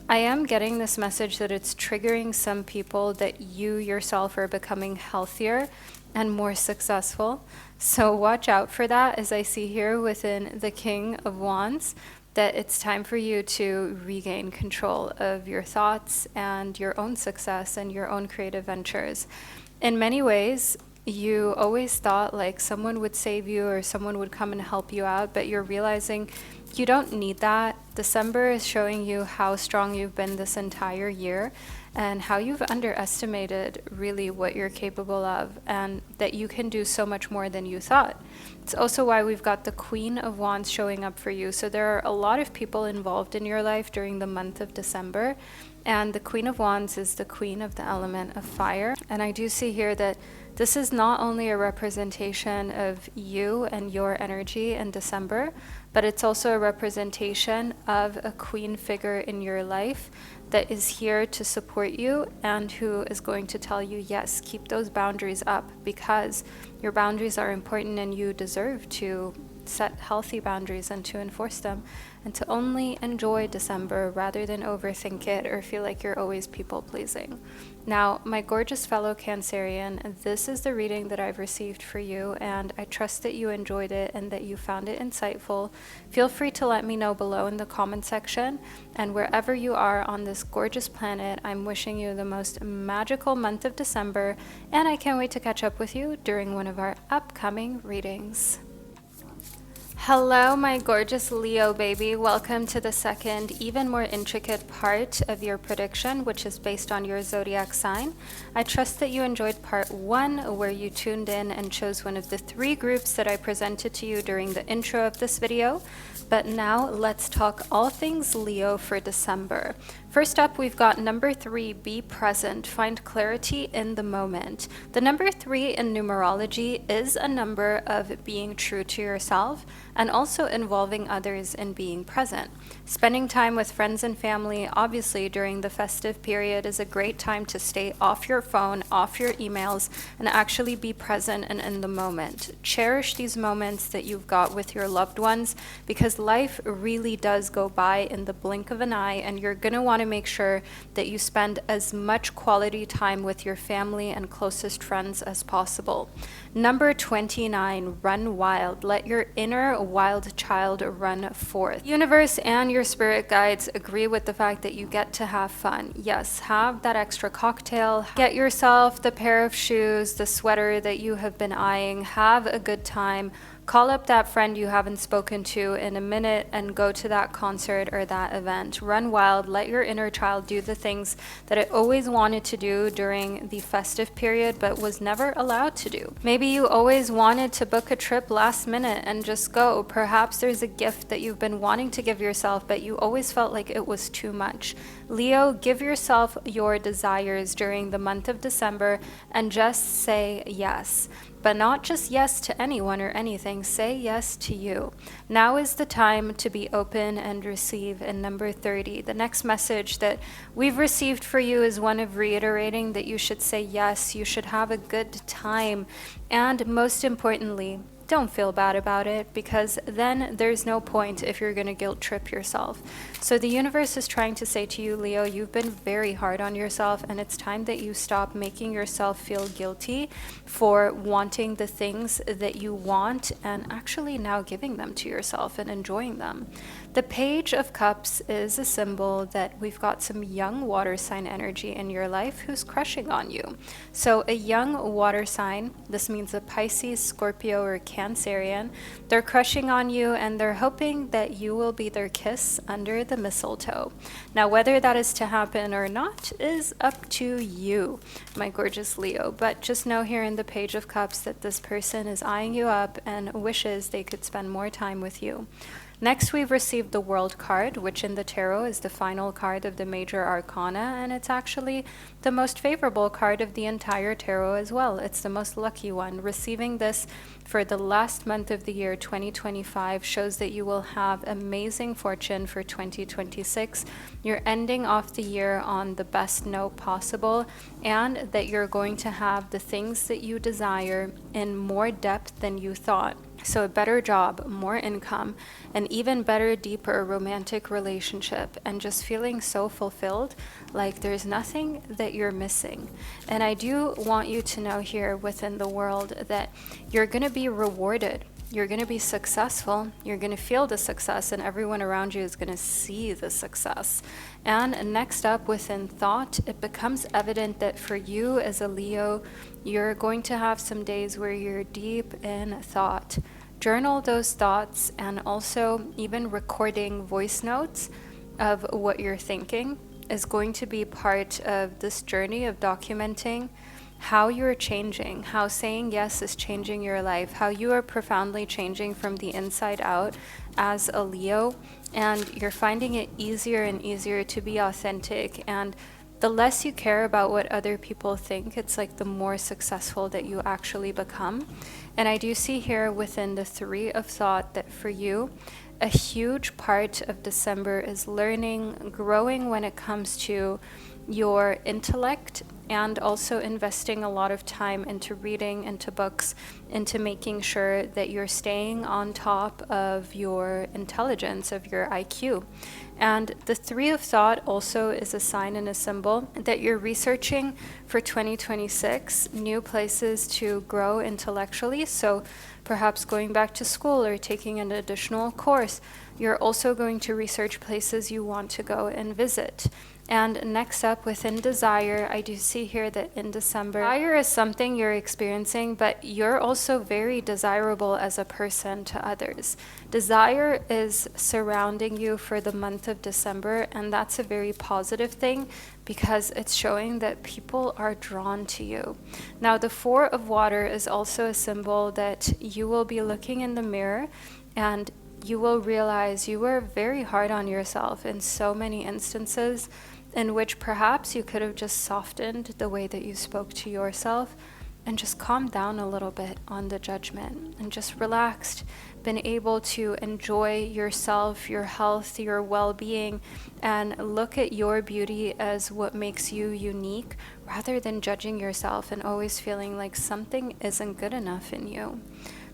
I am getting this message that it's triggering some people that you yourself are becoming healthier and more successful. So watch out for that, as I see here within the King of Wands, that it's time for you to regain control of your thoughts and your own success and your own creative ventures. In many ways, you always thought like someone would save you or someone would come and help you out, but you're realizing you don't need that. December is showing you how strong you've been this entire year and how you've underestimated really what you're capable of, and that you can do so much more than you thought. It's also why we've got the Queen of Wands showing up for you. So there are a lot of people involved in your life during the month of December, and the Queen of Wands is the queen of the element of fire. And I do see here that this is not only a representation of you and your energy in December, but it's also a representation of a queen figure in your life that is here to support you and who is going to tell you, yes, keep those boundaries up, because your boundaries are important and you deserve to set healthy boundaries and to enforce them, and to only enjoy December rather than overthink it or feel like you're always people pleasing. Now, my gorgeous fellow Cancerian, this is the reading that I've received for you, and I trust that you enjoyed it and that you found it insightful. Feel free to let me know below in the comment section, and wherever you are on this gorgeous planet, I'm wishing you the most magical month of December, and I can't wait to catch up with you during one of our upcoming readings. Hello, my gorgeous Leo baby. Welcome to the second, even more intricate part of your prediction, which is based on your zodiac sign. I trust that you enjoyed part 1, where you tuned in and chose one of the 3 groups that I presented to you during the intro of this video. But now let's talk all things Leo for December. First up, we've got number 3, be present, find clarity in the moment. The number 3 in numerology is a number of being true to yourself and also involving others in being present. Spending time with friends and family, obviously during the festive period, is a great time to stay off your phone, off your emails, and actually be present and in the moment. Cherish these moments that you've got with your loved ones, because life really does go by in the blink of an eye, and you're going to want to make sure that you spend as much quality time with your family and closest friends as possible. Number 29, run wild. Let your inner wild child run forth. Universe and your spirit guides agree with the fact that you get to have fun. Yes, have that extra cocktail, get yourself the pair of shoes, the sweater that you have been eyeing, have a good time. Call up that friend you haven't spoken to in a minute and go to that concert or that event. Run wild, let your inner child do the things that it always wanted to do during the festive period but was never allowed to do. Maybe you always wanted to book a trip last minute and just go. Perhaps there's a gift that you've been wanting to give yourself but you always felt like it was too much. Leo, give yourself your desires during the month of December and just say yes. But not just yes to anyone or anything, say yes to you. Now is the time to be open and receive. In number 30, the next message that we've received for you is one of reiterating that you should say yes, you should have a good time, and most importantly, don't feel bad about it, because then there's no point if you're going to guilt trip yourself. So the universe is trying to say to you, Leo, you've been very hard on yourself, and it's time that you stop making yourself feel guilty for wanting the things that you want and actually now giving them to yourself and enjoying them. The Page of Cups is a symbol that we've got some young water sign energy in your life who's crushing on you. So a young water sign, this means a Pisces, Scorpio, or Cancerian, they're crushing on you and they're hoping that you will be their kiss under the mistletoe. Now, whether that is to happen or not is up to you, my gorgeous Leo. But just know here in the Page of Cups that this person is eyeing you up and wishes they could spend more time with you. Next, we've received the World card, which in the tarot is the final card of the major arcana, and it's actually the most favorable card of the entire tarot as well. It's the most lucky one. Receiving this for the last month of the year 2025 shows that you will have amazing fortune for 2026. You're ending off the year on the best note possible, and that you're going to have the things that you desire in more depth than you thought. So a better job, more income, an even better, deeper romantic relationship, and just feeling so fulfilled, like there's nothing that you're missing. And I do want you to know here within the world that you're going to be rewarded. You're going to be successful, you're going to feel the success, and everyone around you is going to see the success. And next up, within thought, it becomes evident that for you as a Leo, you're going to have some days where you're deep in thought. Journal those thoughts, and also even recording voice notes of what you're thinking is going to be part of this journey of documenting how you're changing, how saying yes is changing your life, how you are profoundly changing from the inside out as a Leo, and you're finding it easier and easier to be authentic. And the less you care about what other people think, it's like the more successful that you actually become. And I do see here within the Three of Thought that for you, a huge part of December is learning, growing when it comes to your intellect, and also investing a lot of time into reading, into books, into making sure that you're staying on top of your intelligence, of your IQ. And the Three of Thought also is a sign and a symbol that you're researching for 2026, new places to grow intellectually. So perhaps going back to school or taking an additional course. You're also going to research places you want to go and visit. And next up, within desire, I do see here that in December, desire is something you're experiencing, but you're also very desirable as a person to others. Desire is surrounding you for the month of December, and that's a very positive thing because it's showing that people are drawn to you. Now, the Four of Water is also a symbol that you will be looking in the mirror and you will realize you were very hard on yourself in so many instances, in which perhaps you could have just softened the way that you spoke to yourself and just calmed down a little bit on the judgment and just relaxed, been able to enjoy yourself, your health, your well-being, and look at your beauty as what makes you unique rather than judging yourself and always feeling like something isn't good enough in you.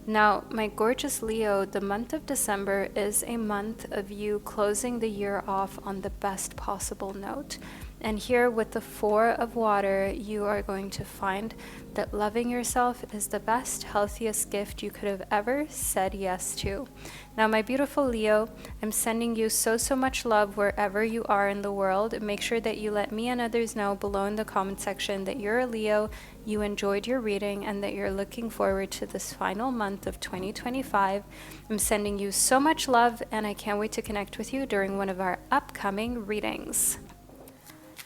Now, my gorgeous Leo, the month of December is a month of you closing the year off on the best possible note. And here with the Four of Water, you are going to find that loving yourself is the best, healthiest gift you could have ever said yes to. Now, my beautiful Leo, I'm sending you so much love wherever you are in the world. Make sure that you let me and others know below in the comment section that you're a Leo, you enjoyed your reading, and that you're looking forward to this final month of 2025. I'm sending you so much love, and I can't wait to connect with you during one of our upcoming readings.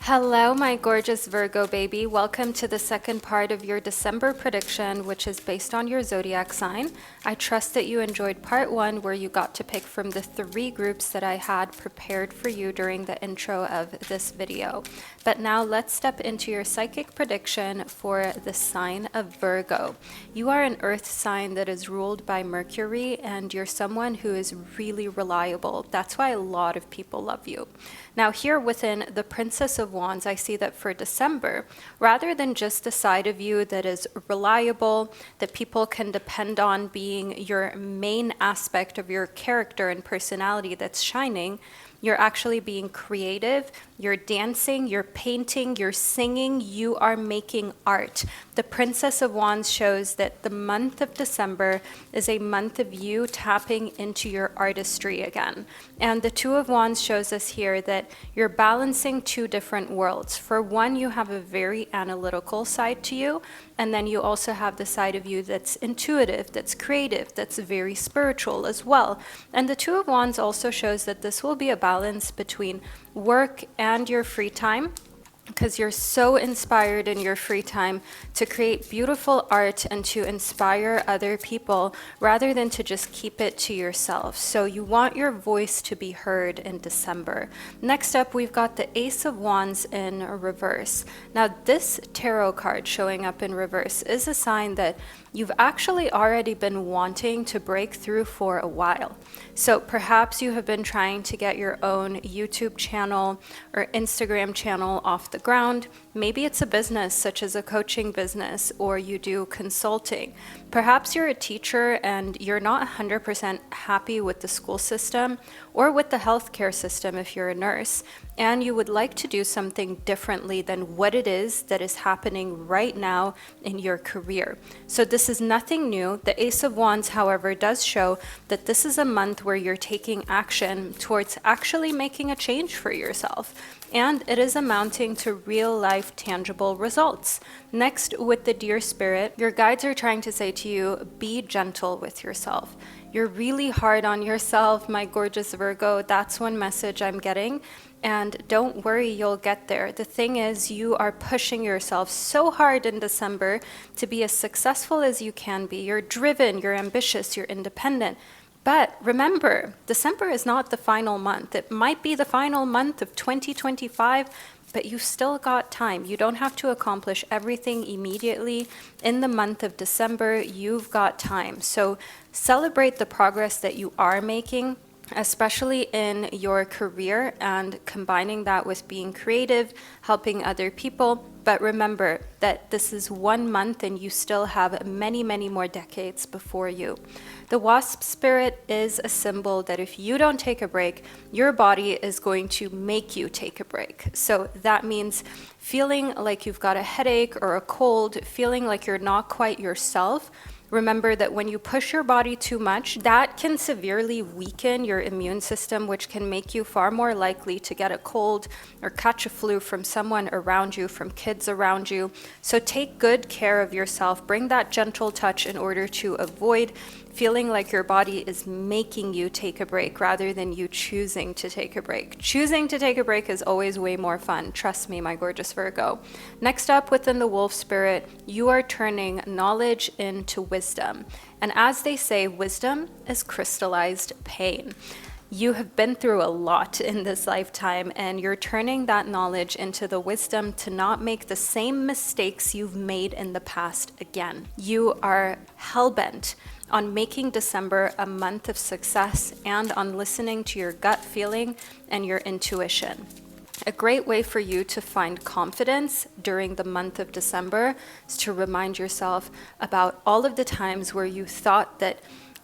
Hello, my gorgeous Virgo baby. Welcome to the second part of your December prediction, which is based on your zodiac sign. I trust that you enjoyed part one, where you got to pick from the 3 groups that I had prepared for you during the intro of this video. But now let's step into your psychic prediction for the sign of Virgo. You are an earth sign that is ruled by Mercury, and you're someone who is really reliable. That's why a lot of people love you. Now here within the Princess of Wands, I see that for December, rather than just the side of you that is reliable, that people can depend on being your main aspect of your character and personality that's shining, you're actually being creative, you're dancing, you're painting, you're singing, you are making art. The Princess of Wands shows that the month of December is a month of you tapping into your artistry again. And the Two of Wands shows us here that you're balancing 2 different worlds. For one, you have a very analytical side to you, and then you also have the side of you that's intuitive, that's creative, that's very spiritual as well. And the Two of Wands also shows that this will be a balance between work and your free time, because you're so inspired in your free time to create beautiful art and to inspire other people rather than to just keep it to yourself. So you want your voice to be heard in December. Next up, we've got the Ace of Wands in reverse. Now, this tarot card showing up in reverse is a sign that you've actually already been wanting to break through for a while. So perhaps you have been trying to get your own YouTube channel or Instagram channel off the ground. Maybe it's a business such as a coaching business, or you do consulting. Perhaps you're a teacher and you're not 100% happy with the school system or with the healthcare system if you're a nurse, and you would like to do something differently than what it is that is happening right now in your career. So this is nothing new. The Ace of Wands, however, does show that this is a month where you're taking action towards actually making a change for yourself. And it is amounting to real life tangible results. Next, with the Deer Spirit, your guides are trying to say to you, be gentle with yourself. You're really hard on yourself, my gorgeous Virgo. That's one message I'm getting. And don't worry, you'll get there. The thing is, you are pushing yourself so hard in December to be as successful as you can be. You're driven, you're ambitious, you're independent. But remember, December is not the final month. It might be the final month of 2025, but you've still got time. You don't have to accomplish everything immediately. In the month of December, you've got time. So celebrate the progress that you are making, especially in your career, and combining that with being creative, helping other people. But remember that this is 1 month and you still have many, many more decades before you. The Wasp Spirit is a symbol that if you don't take a break, your body is going to make you take a break. So that means feeling like you've got a headache or a cold, feeling like you're not quite yourself. Remember that when you push your body too much, that can severely weaken your immune system, which can make you far more likely to get a cold or catch a flu from someone around you, from kids around you. So take good care of yourself. Bring that gentle touch in order to avoid feeling like your body is making you take a break rather than you choosing to take a break. Choosing to take a break is always way more fun. Trust me, my gorgeous Virgo. Next up, within the Wolf Spirit, you are turning knowledge into wisdom. And as they say, wisdom is crystallized pain. You have been through a lot in this lifetime, and you're turning that knowledge into the wisdom to not make the same mistakes you've made in the past again. You are hell-bent on making December a month of success and on listening to your gut feeling and your intuition. A great way for you to find confidence during the month of December is to remind yourself about all of the times where you thought that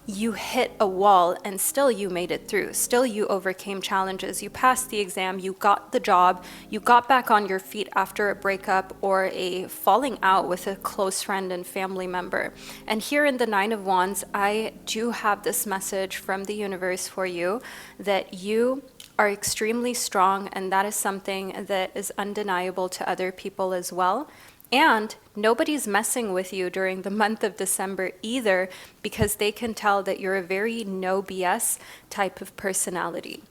you hit a wall and still you made it through. Still you overcame challenges. You passed the exam, you got the job, you got back on your feet after a breakup or a falling out with a close friend and family member. And here in the Nine of Wands, I do have this message from the universe for you that you are extremely strong, and that is something that is undeniable to other people as well. And nobody's messing with you during the month of December either, because they can tell that you're a very no BS type of personality.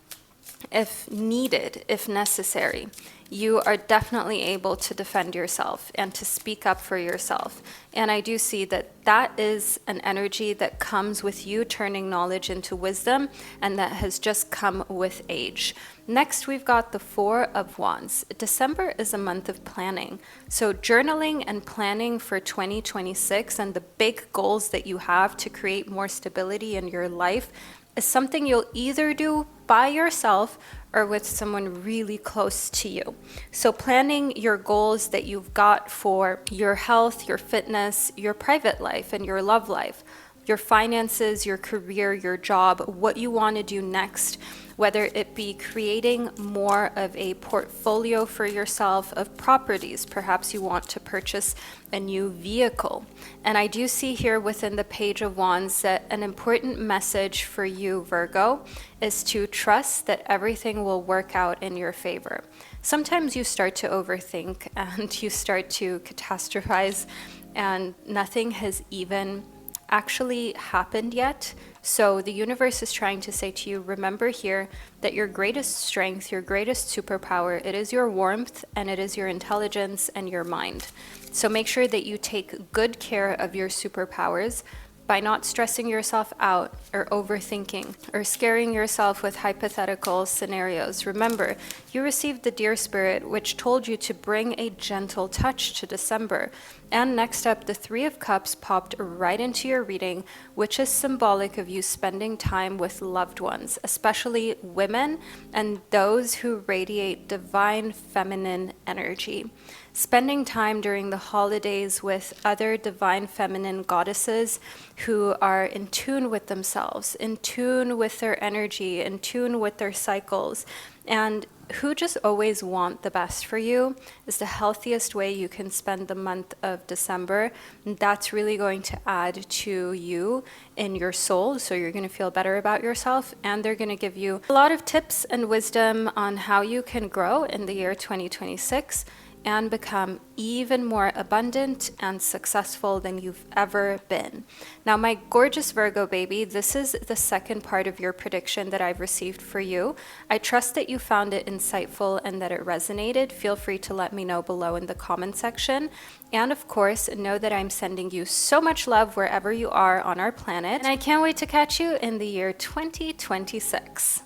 if needed, if necessary, you are definitely able to defend yourself and to speak up for yourself. And I do see that that is an energy that comes with you turning knowledge into wisdom, and that has just come with age. Next, we've got the Four of Wands. December is a month of planning. So journaling and planning for 2026 and the big goals that you have to create more stability in your life is something you'll either do by yourself or with someone really close to you. So planning your goals that you've got for your health, your fitness, your private life, and your love life, your finances, your career, your job, what you want to do next, whether it be creating more of a portfolio for yourself of properties. Perhaps you want to purchase a new vehicle. And I do see here within the Page of Wands that an important message for you, Virgo, is to trust that everything will work out in your favor. Sometimes you start to overthink and you start to catastrophize, and nothing has even actually happened yet. So the universe is trying to say to you, remember here that your greatest strength, your greatest superpower, it is your warmth and it is your intelligence and your mind. So make sure that you take good care of your superpowers by not stressing yourself out or overthinking or scaring yourself with hypothetical scenarios. Remember, you received the Deer Spirit, which told you to bring a gentle touch to December. And next up, the Three of Cups popped right into your reading, which is symbolic of you spending time with loved ones, especially women and those who radiate divine feminine energy. Spending time during the holidays with other divine feminine goddesses who are in tune with themselves, in tune with their energy, in tune with their cycles, and who just always want the best for you is the healthiest way you can spend the month of December. That's really going to add to you in your soul, so you're going to feel better about yourself, and they're going to give you a lot of tips and wisdom on how you can grow in the year 2026 and become even more abundant and successful than you've ever been. Now, my gorgeous Virgo baby, this is the second part of your prediction that I've received for you. I trust that you found it insightful and that it resonated. Feel free to let me know below in the comment section. And of course, know that I'm sending you so much love wherever you are on our planet. And I can't wait to catch you in the year 2026.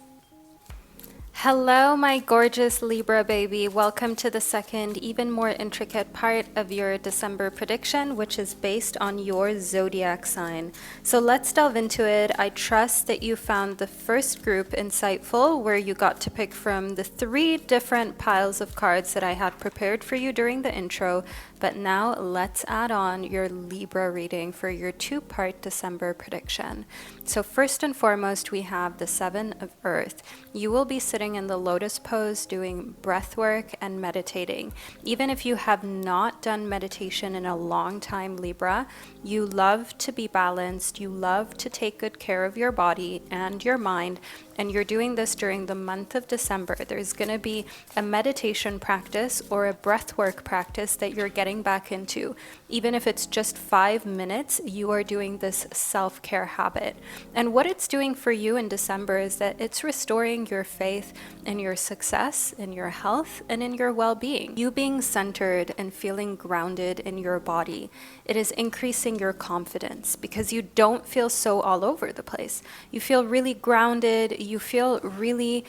Hello, my gorgeous Libra baby. Welcome to the second, even more intricate part of your December prediction, which is based on your zodiac sign. So let's delve into it. I trust that you found the first group insightful, where you got to pick from the 3 different piles of cards that I had prepared for you during the intro. But now let's add on your Libra reading for your 2-part December prediction. So first and foremost, we have the 7 of Earth. You will be sitting in the lotus pose doing breath work and meditating. Even if you have not done meditation in a long time, Libra, you love to be balanced, you love to take good care of your body and your mind, and you're doing this during the month of December. There's going to be a meditation practice or a breathwork practice that you're getting back into. Even if it's just 5 minutes, you are doing this self-care habit. And what it's doing for you in December is that it's restoring your faith in your success, in your health, and in your well-being. You being centered and feeling grounded in your body. It is increasing your confidence because you don't feel so all over the place. You feel really grounded. You feel really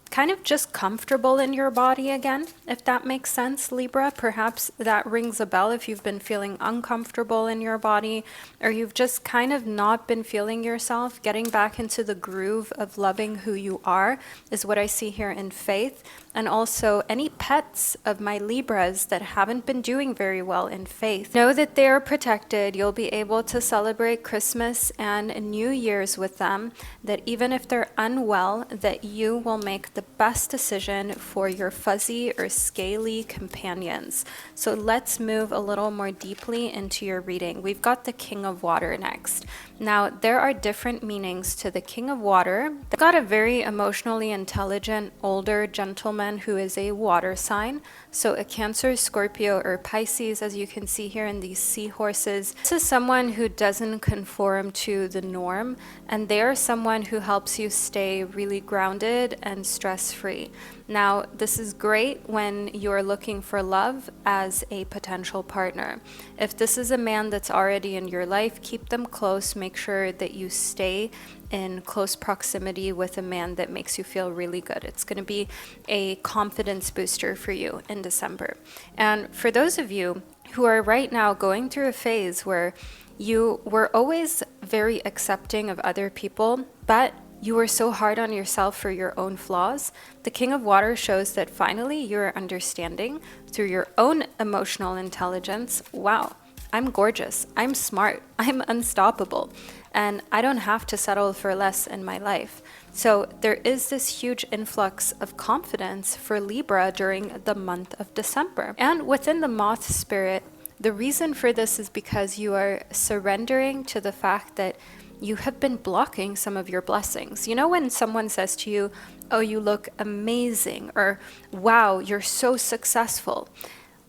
kind of just comfortable in your body again, if that makes sense, Libra. Perhaps that rings a bell if you've been feeling uncomfortable in your body, or you've just kind of not been feeling yourself. Getting back into the groove of loving who you are is what I see here in faith. And also any pets of my Libras that haven't been doing very well in faith, know that they are protected. You'll be able to celebrate Christmas and New Year's with them, that even if they're unwell, that you will make the best decision for your fuzzy or scaly companions. So let's move a little more deeply into your reading. We've got the King of Water next. Now, there are different meanings to the King of Water. They've got a very emotionally intelligent, older gentleman gentleman who is a water sign. So a Cancer, Scorpio, or Pisces, as you can see here in these seahorses. This is someone who doesn't conform to the norm, and they are someone who helps you stay really grounded and stress-free. Now, this is great when you're looking for love as a potential partner. If this is a man that's already in your life, keep them close. Make sure that you stay in close proximity with a man that makes you feel really good. It's going to be a confidence booster for you in December. And for those of you who are right now going through a phase where you were always very accepting of other people, but you were so hard on yourself for your own flaws, the King of Water shows that finally you're understanding through your own emotional intelligence, wow, I'm gorgeous, I'm smart, I'm unstoppable, and I don't have to settle for less in my life. So there is this huge influx of confidence for Libra during the month of December. And within the moth spirit, the reason for this is because you are surrendering to the fact that you have been blocking some of your blessings. You know, when someone says to you, oh, you look amazing, or wow, you're so successful,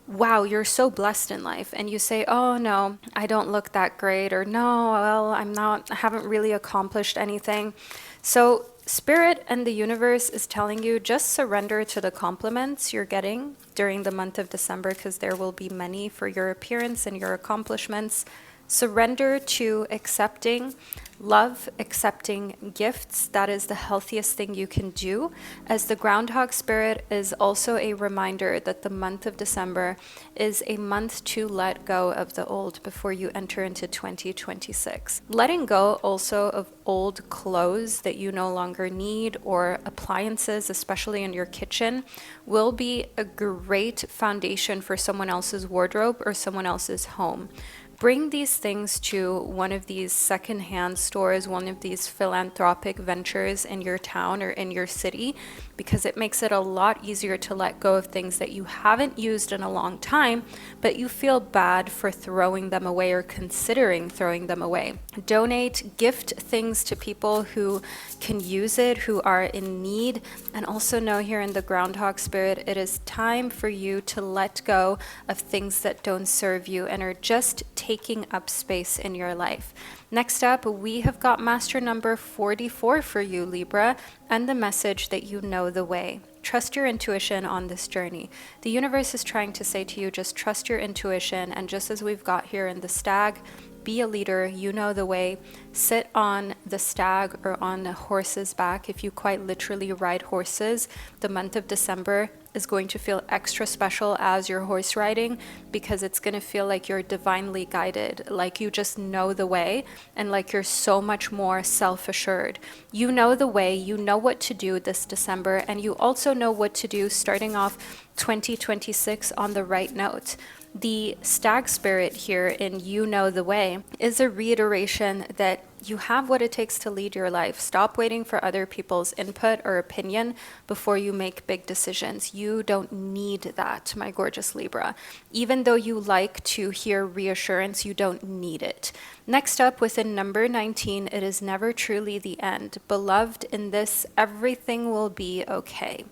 wow, you're so blessed in life, and you say, oh no, I don't look that great, or no, well, I haven't really accomplished anything. So Spirit and the universe is telling you, just surrender to the compliments you're getting during the month of December, because there will be many for your appearance and your accomplishments. Surrender to accepting love, accepting gifts. That is the healthiest thing you can do, as the groundhog spirit is also a reminder that the month of December is a month to let go of the old before you enter into 2026. Letting go also of old clothes that you no longer need, or appliances, especially in your kitchen, will be a great foundation for someone else's wardrobe or someone else's home. Bring these things to one of these secondhand stores, one of these philanthropic ventures in your town or in your city, because it makes it a lot easier to let go of things that you haven't used in a long time, but you feel bad for throwing them away or considering throwing them away. Donate, gift things to people who can use it, who are in need, and also know here in the groundhog spirit, it is time for you to let go of things that don't serve you and are just taking up space in your life. Next up, we have got master number 44 for you, Libra, and the message that you know the way. Trust your intuition on this journey. The universe is trying to say to you, just trust your intuition, and just as we've got here in the stag, be a leader, you know the way. Sit on the stag or on a horse's back. If you quite literally ride horses, the month of December is going to feel extra special as you're horse riding, because it's going to feel like you're divinely guided, like you just know the way, and like you're so much more self-assured. You know the way, you know what to do this December, and you also know what to do starting off 2026 on the right note. The stag spirit here in you know the way is a reiteration that you have what it takes to lead your life. Stop waiting for other people's input or opinion before you make big decisions. You don't need that, my gorgeous Libra. Even though you like to hear reassurance, you don't need it. Next up, within number 19, it is never truly the end. Beloved, in this, everything will be okay.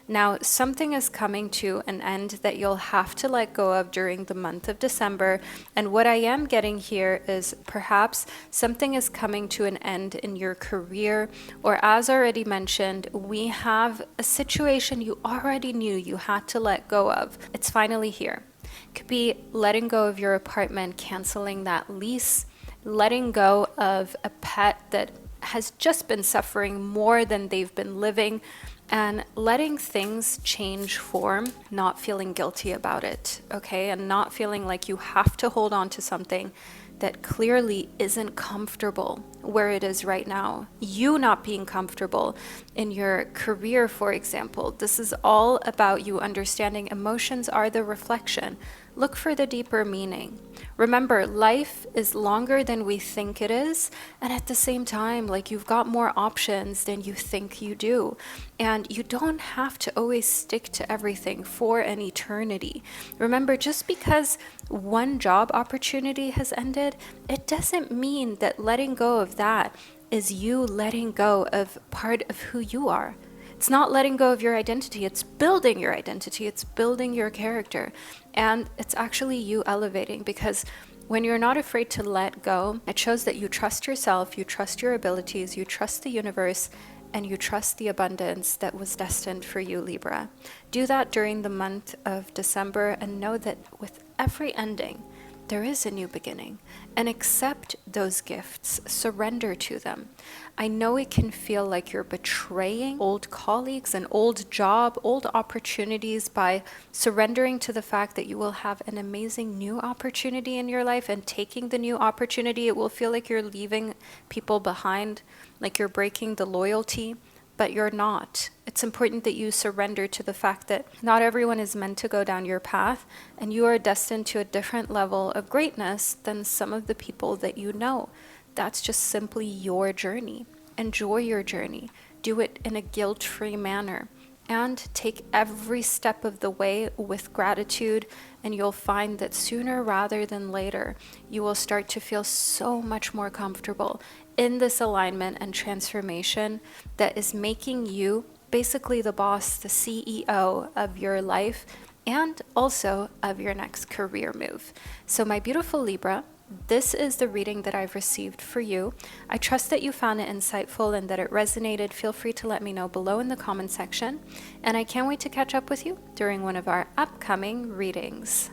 Now, something is coming to an end that you'll have to let go of during the month of December. And what I am getting here is perhaps something is coming to an end in your career, or as already mentioned, we have a situation you already knew you had to let go of. It's finally here. It could be letting go of your apartment, canceling that lease, letting go of a pet that has just been suffering more than they've been living, and letting things change form, not feeling guilty about it, okay? And not feeling like you have to hold on to something that clearly isn't comfortable where it is right now. You not being comfortable in your career, for example. This is all about you understanding emotions are the reflection. Look for the deeper meaning. Remember, life is longer than we think it is, and at the same time, like, you've got more options than you think you do. And you don't have to always stick to everything for an eternity. Remember, just because one job opportunity has ended, it doesn't mean that letting go of that is you letting go of part of who you are. It's not letting go of your identity. It's building your identity. It's building your character. And it's actually you elevating, because when you're not afraid to let go, it shows that you trust yourself, you trust your abilities, you trust the universe, and you trust the abundance that was destined for you, Libra. Do that during the month of December, and know that with every ending, there is a new beginning, and accept those gifts, surrender to them. I know it can feel like you're betraying old colleagues, an old job, old opportunities by surrendering to the fact that you will have an amazing new opportunity in your life, and taking the new opportunity, it will feel like you're leaving people behind, like you're breaking the loyalty. But you're not. It's important that you surrender to the fact that not everyone is meant to go down your path, and you are destined to a different level of greatness than some of the people that you know. That's just simply your journey. Enjoy your journey. Do it in a guilt-free manner, and take every step of the way with gratitude, and you'll find that sooner rather than later, you will start to feel so much more comfortable in this alignment and transformation that is making you basically the boss, the CEO of your life, and also of your next career move. So my beautiful Libra, this is the reading that I've received for you. I trust that you found it insightful and that it resonated. Feel free to let me know below in the comment section, and I can't wait to catch up with you during one of our upcoming readings.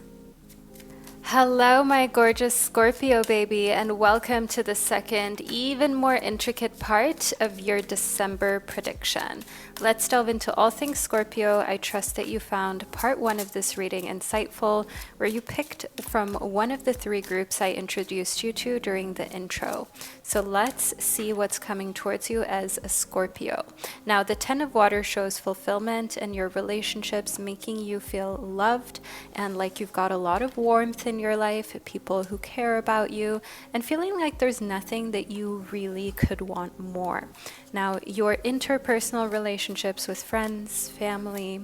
Hello, my gorgeous Scorpio baby, and welcome to the second, even more intricate part of your December prediction. Let's delve into all things Scorpio. I trust that you found part one of this reading insightful, where you picked from one of the three groups I introduced you to during the intro. So let's see what's coming towards you as a Scorpio. Now, the Ten of Water shows fulfillment in your relationships, making you feel loved and like you've got a lot of warmth in your life, people who care about you, and feeling like there's nothing that you really could want more. Now, your interpersonal relationships with friends, family,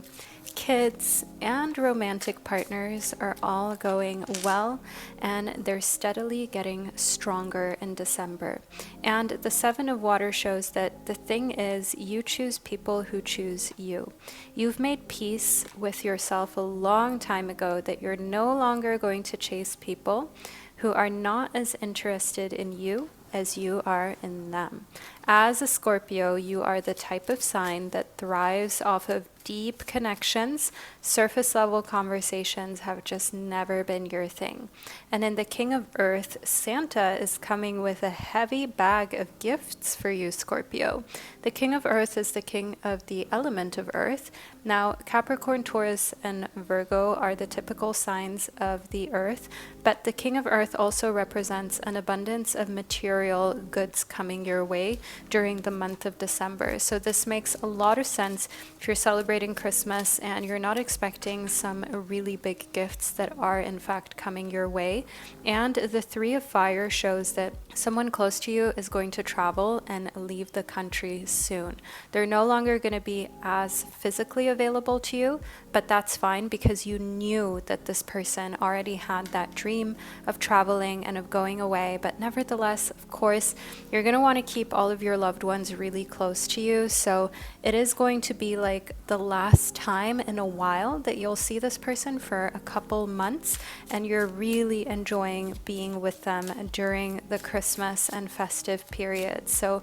kids, and romantic partners are all going well, and they're steadily getting stronger in December. And the Seven of Water shows that the thing is, you choose people who choose you. You've made peace with yourself a long time ago that you're no longer going to chase people who are not as interested in you as you are in them. As a Scorpio, you are the type of sign that thrives off of deep connections. Surface level conversations have just never been your thing. And in the King of Earth, Santa is coming with a heavy bag of gifts for you, Scorpio. The King of Earth is the king of the element of Earth. Now, Capricorn, Taurus, and Virgo are the typical signs of the Earth, but the King of Earth also represents an abundance of material goods coming your way during the month of December. So this makes a lot of sense if you're celebrating Christmas and you're not expecting some really big gifts that are in fact coming your way. And the Three of Fire shows that someone close to you is going to travel and leave the country soon. They're no longer going to be as physically available to you, but that's fine, because you knew that this person already had that dream of traveling and of going away. But nevertheless, of course, you're going to want to keep all of your loved ones really close to you. So it is going to be like the last time in a while that you'll see this person for a couple months, and you're really enjoying being with them during the Christmas and festive period. So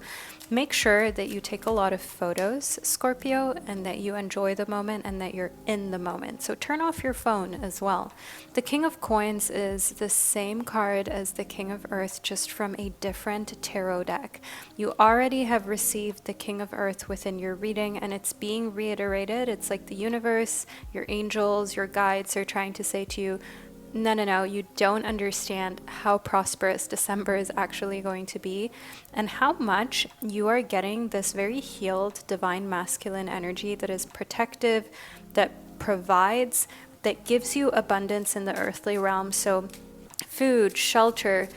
make sure that you take a lot of photos, Scorpio, and that you enjoy the moment and that you're in the moment. So turn off your phone as well. The King of Coins is the same card as the King of Earth, just from a different tarot deck. You already have received the King of Earth within your reading, and it's being reiterated. It's like the universe, your angels, your guides are trying to say to you, no, you don't understand how prosperous December is actually going to be, and how much you are getting this very healed divine masculine energy that is protective, that provides, that gives you abundance in the earthly realm. So food, shelter,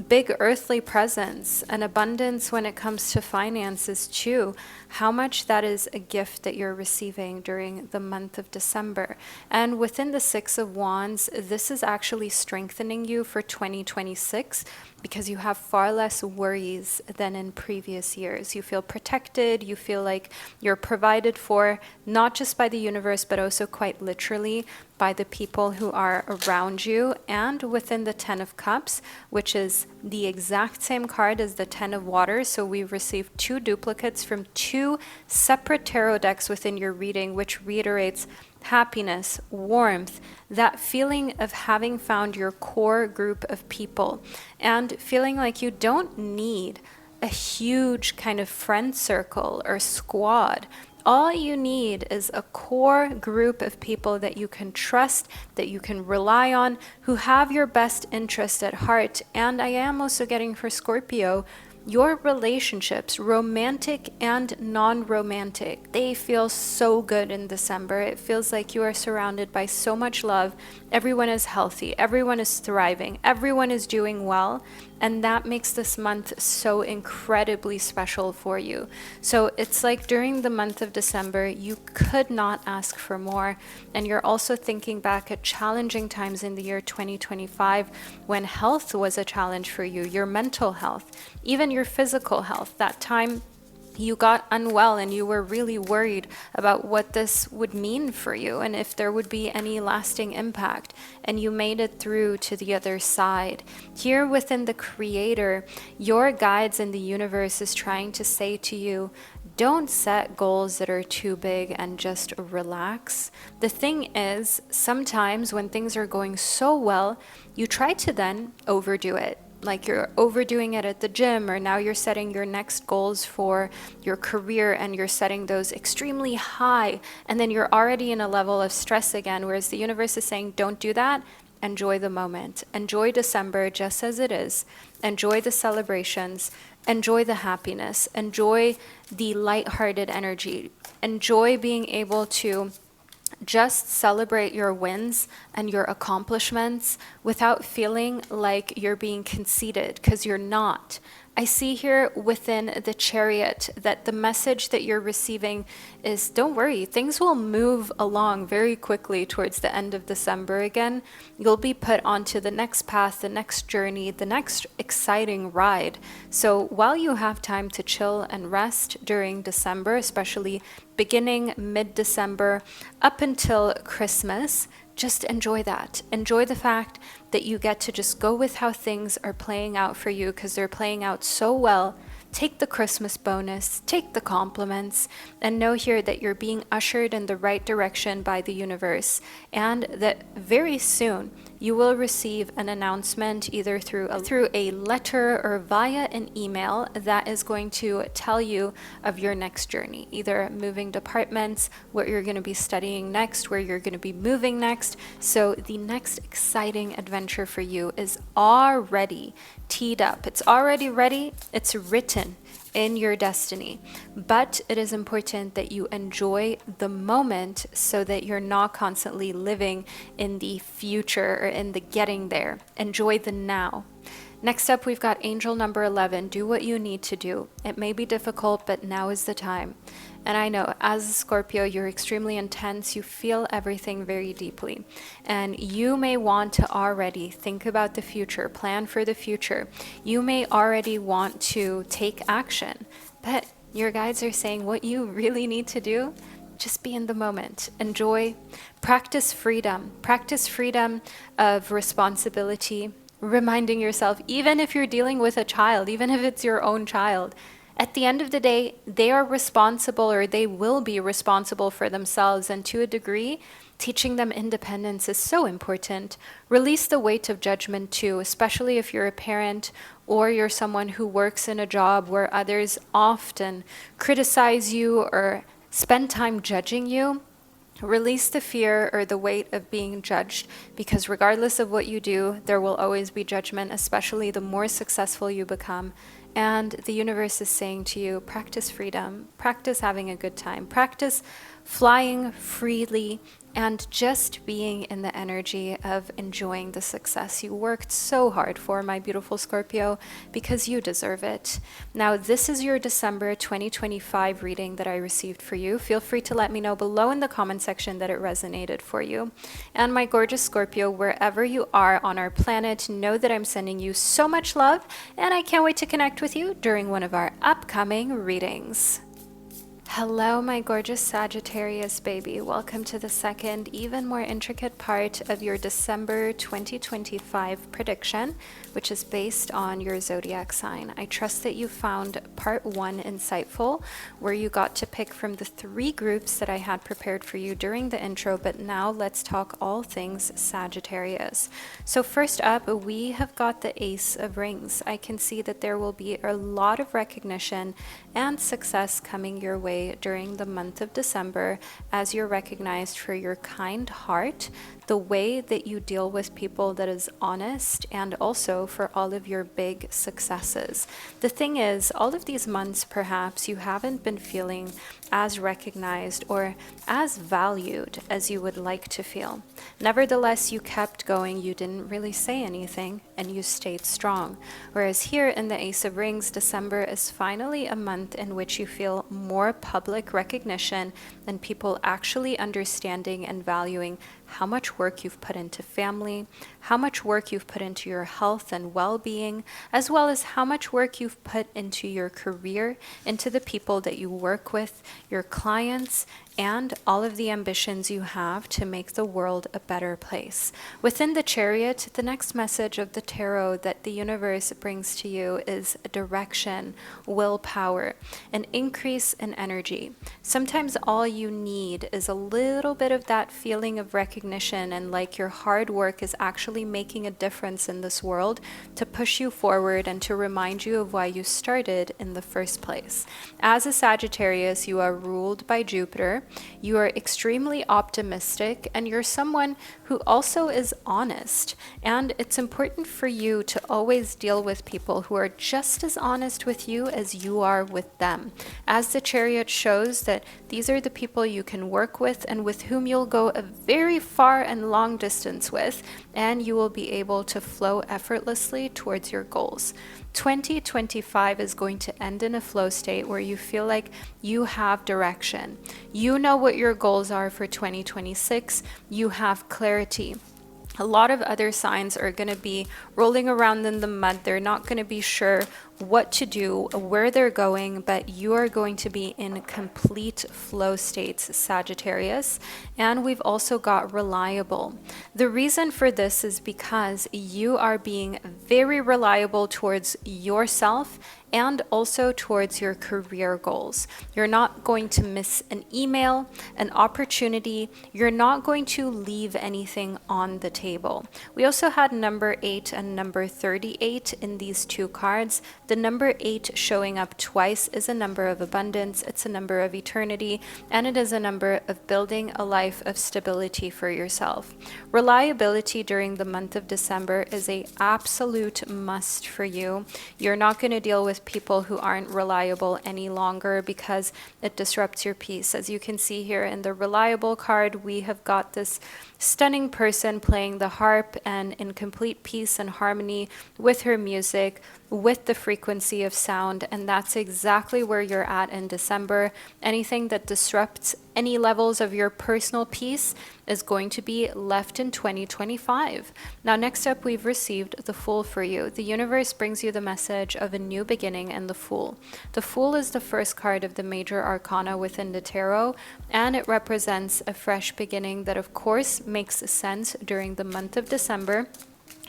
big earthly presence, and abundance when it comes to finances too. How much that is a gift that you're receiving during the month of December. And within the Six of Wands, this is actually strengthening you for 2026, because you have far less worries than in previous years. You feel protected, you feel like you're provided for, not just by the universe, but also quite literally by the people who are around you. And within the Ten of Cups, which is the exact same card as the Ten of Water, so we've received 2 duplicates from 2 separate tarot decks within your reading, which reiterates happiness, warmth, that feeling of having found your core group of people and feeling like you don't need a huge kind of friend circle or squad. All you need is a core group of people that you can trust, that you can rely on, who have your best interest at heart. And I am also getting for Scorpio, your relationships, romantic and non-romantic, they feel so good in December. It feels like you are surrounded by so much love. Everyone is healthy, everyone is thriving, everyone is doing well. And that makes this month so incredibly special for you. So it's like during the month of December, you could not ask for more. And you're also thinking back at challenging times in the year 2025 when health was a challenge for you, your mental health, even your physical health. That time you got unwell and you were really worried about what this would mean for you and if there would be any lasting impact, and you made it through to the other side. Here within the Creator, your guides in the universe is trying to say to you, don't set goals that are too big and just relax. The thing is, sometimes when things are going so well, you try to then overdo it. Like you're overdoing it at the gym, or now you're setting your next goals for your career and you're setting those extremely high, and then you're already in a level of stress again, whereas the universe is saying, don't do that. Enjoy the moment. Enjoy December just as it is. Enjoy the celebrations. Enjoy the happiness. Enjoy the lighthearted energy. Enjoy being able to just celebrate your wins and your accomplishments without feeling like you're being conceited, because you're not. I see here within the Chariot that the message that you're receiving is, don't worry, things will move along very quickly towards the end of December again. You'll be put onto the next path, the next journey, the next exciting ride. So while you have time to chill and rest during December, especially beginning mid-December up until Christmas, just enjoy that. Enjoy the fact that you get to just go with how things are playing out for you, because they're playing out so well. Take the Christmas bonus, take the compliments, and know here that you're being ushered in the right direction by the universe, and that very soon you will receive an announcement either through a letter or via an email that is going to tell you of your next journey, either moving departments, what you're going to be studying next, where you're going to be moving next. So the next exciting adventure for you is already teed up. It's already ready. It's written in your destiny. But it is important that you enjoy the moment so that you're not constantly living in the future or in the getting there. Enjoy the now. Next up, we've got angel number 11. Do what you need to do. It may be difficult, but now is the time. And I know, as a Scorpio, you're extremely intense. You feel everything very deeply. And you may want to already think about the future, plan for the future. You may already want to take action. But your guides are saying what you really need to do, just be in the moment. Enjoy. Practice freedom. Practice freedom of responsibility. Reminding yourself, even if you're dealing with a child, even if it's your own child, at the end of the day, they are responsible, or they will be responsible for themselves. And to a degree, teaching them independence is so important. Release the weight of judgment too, especially if you're a parent or you're someone who works in a job where others often criticize you or spend time judging you. Release the fear or the weight of being judged, because regardless of what you do, there will always be judgment, especially the more successful you become. And the universe is saying to you, practice freedom, practice having a good time, practice flying freely, and just being in the energy of enjoying the success you worked so hard for, my beautiful Scorpio, because you deserve it. Now, this is your December 2025 reading that I received for you. Feel free to let me know below in the comment section that it resonated for you. And my gorgeous Scorpio, wherever you are on our planet, know that I'm sending you so much love, and I can't wait to connect with you during one of our upcoming readings. Hello, my gorgeous Sagittarius baby. Welcome to the second, even more intricate part of your December 2025 prediction, which is based on your zodiac sign. I trust that you found part one insightful, where you got to pick from the three groups that I had prepared for you during the intro, but now let's talk all things Sagittarius. So first up, we have got the Ace of Rings. I can see that there will be a lot of recognition and success coming your way during the month of December, as you're recognized for your kind heart, the way that you deal with people that is honest, and also for all of your big successes. The thing is, all of these months perhaps you haven't been feeling as recognized or as valued as you would like to feel. Nevertheless, you kept going, you didn't really say anything, and you stayed strong. Whereas here in the Ace of Rings, December is finally a month in which you feel more public recognition and people actually understanding and valuing how much work you've put into family, how much work you've put into your health and well-being, as well as how much work you've put into your career, into the people that you work with, your clients, and all of the ambitions you have to make the world a better place. Within the Chariot, the next message of the tarot that the universe brings to you is direction, willpower, an increase in energy. Sometimes all you need is a little bit of that feeling of recognition and like your hard work is actually making a difference in this world to push you forward and to remind you of why you started in the first place. As a Sagittarius, you are ruled by Jupiter. You are extremely optimistic, and you're someone who also is honest. And it's important for you to always deal with people who are just as honest with you as you are with them. As the Chariot shows that these are the people you can work with and with whom you'll go a very far and long distance with, and you will be able to flow effortlessly towards your goals. 2025 is going to end in a flow state where you feel like you have direction. You know what your goals are for 2026. You have clarity. A lot of other signs are going to be rolling around in the mud. They're not going to be sure what to do, where they're going, but you are going to be in complete flow states, Sagittarius. And we've also got reliable. The reason for this is because you are being very reliable towards yourself and also towards your career goals. You're not going to miss an email, an opportunity. You're not going to leave anything on the table. We also had number 8 and number 38 in these two cards. The number 8 showing up twice is a number of abundance, it's a number of eternity, and it is a number of building a life of stability for yourself. Reliability during the month of December is an absolute must for you. You're not going to deal with people who aren't reliable any longer because it disrupts your peace. As you can see here in the reliable card, we have got this stunning person playing the harp and in complete peace and harmony with her music, with the frequency of sound, and that's exactly where you're at in December. Anything that disrupts any levels of your personal peace is going to be left in 2025. Now, next up, we've received the Fool for you. The universe brings you the message of a new beginning and the Fool. The Fool is the first card of the major arcana within the tarot, and it represents a fresh beginning that, of course, makes sense during the month of December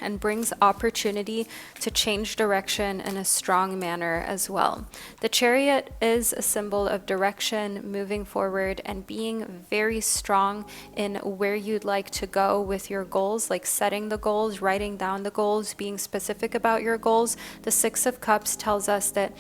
and brings opportunity to change direction in a strong manner as well. The Chariot is a symbol of direction, moving forward, and being very strong in where you'd like to go with your goals, like setting the goals, writing down the goals, being specific about your goals. The Six of Cups tells us that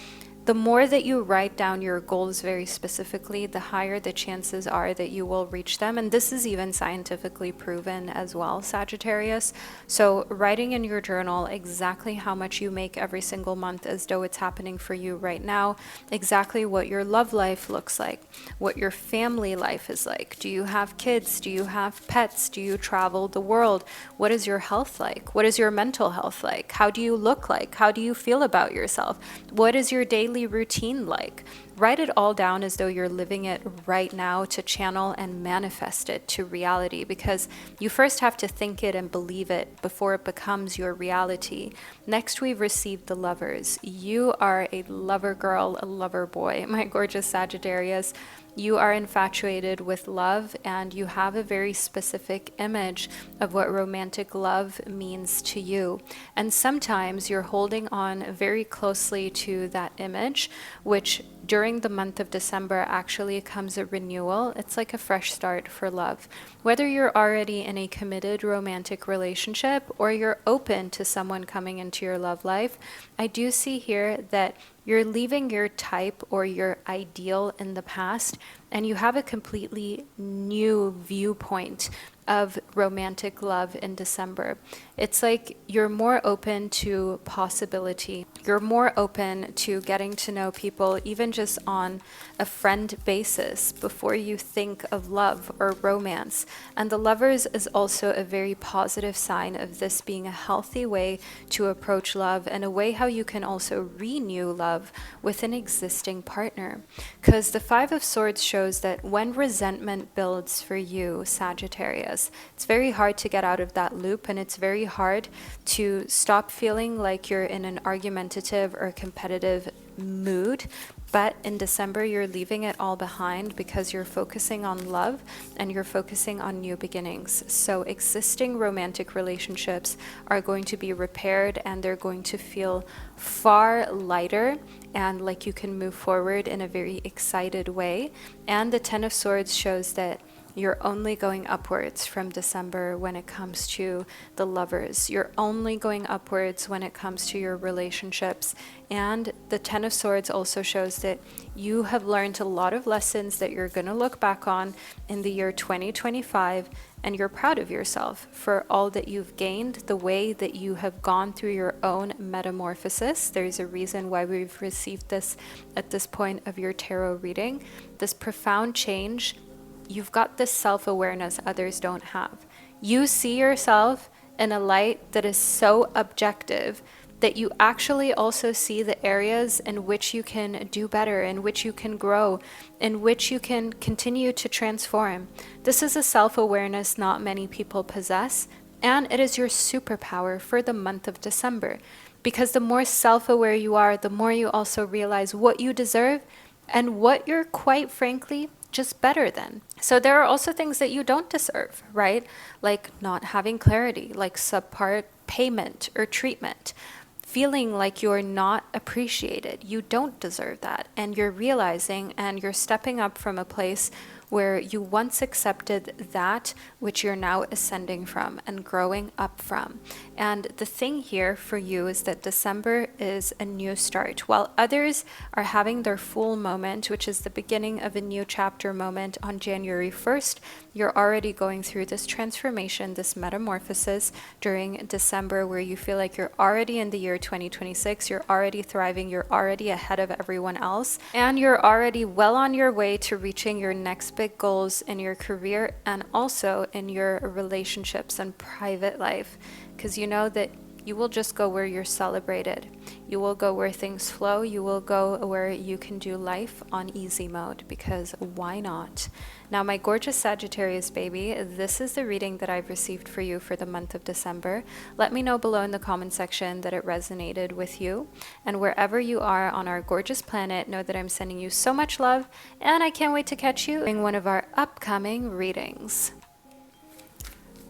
The more that you write down your goals very specifically, the higher the chances are that you will reach them. And this is even scientifically proven as well, Sagittarius. So writing in your journal exactly how much you make every single month as though it's happening for you right now, exactly what your love life looks like, what your family life is like. Do you have kids? Do you have pets? Do you travel the world? What is your health like? What is your mental health like? How do you look like? How do you feel about yourself? What is your daily routine like? Write it all down as though you're living it right now to channel and manifest it to reality, because you first have to think it and believe it before it becomes your reality. Next, we've received the lovers. You are a lover girl, a lover boy, my gorgeous Sagittarius. You are infatuated with love, and you have a very specific image of what romantic love means to you. And sometimes you're holding on very closely to that image, which during the month of December actually comes a renewal. It's like a fresh start for love. Whether you're already in a committed romantic relationship or you're open to someone coming into your love life, I do see here that you're leaving your type or your ideal in the past, and you have a completely new viewpoint of romantic love in December. It's like you're more open to possibility. You're more open to getting to know people, even just on a friend basis, before you think of love or romance. And the lovers is also a very positive sign of this being a healthy way to approach love, and a way how you can also renew love with an existing partner. Because the Five of Swords shows that when resentment builds for you, Sagittarius, it's very hard to get out of that loop, and it's very hard to stop feeling like you're in an argumentative or competitive mood. But in December, you're leaving it all behind because you're focusing on love and you're focusing on new beginnings. So existing romantic relationships are going to be repaired, and they're going to feel far lighter and like you can move forward in a very excited way. And the Ten of Swords shows that you're only going upwards from December when it comes to the lovers. You're only going upwards when it comes to your relationships. And the Ten of Swords also shows that you have learned a lot of lessons that you're going to look back on in the year 2025, and you're proud of yourself for all that you've gained, the way that you have gone through your own metamorphosis. There's a reason why we've received this at this point of your tarot reading. This profound change. You've got this self-awareness others don't have. You see yourself in a light that is so objective that you actually also see the areas in which you can do better, in which you can grow, in which you can continue to transform. This is a self-awareness not many people possess, and it is your superpower for the month of December. Because the more self-aware you are, the more you also realize what you deserve and what you're quite frankly just better than. So there are also things that you don't deserve, right? Like not having clarity, like subpar payment or treatment, feeling like you're not appreciated. You don't deserve that. And you're realizing and you're stepping up from a place where you once accepted that which you're now ascending from and growing up from. And the thing here for you is that December is a new start. While others are having their full moment, which is the beginning of a new chapter moment on January 1st, you're already going through this transformation, this metamorphosis during December, where you feel like you're already in the year 2026, you're already thriving, you're already ahead of everyone else, and you're already well on your way to reaching your next big goals in your career and also in your relationships and private life, because you know that you will just go where you're celebrated. You will go where things flow. You will go where you can do life on easy mode, because why not? Now, my gorgeous Sagittarius baby, this is the reading that I've received for you for the month of December. Let me know below in the comment section that it resonated with you. And wherever you are on our gorgeous planet, know that I'm sending you so much love, and I can't wait to catch you in one of our upcoming readings.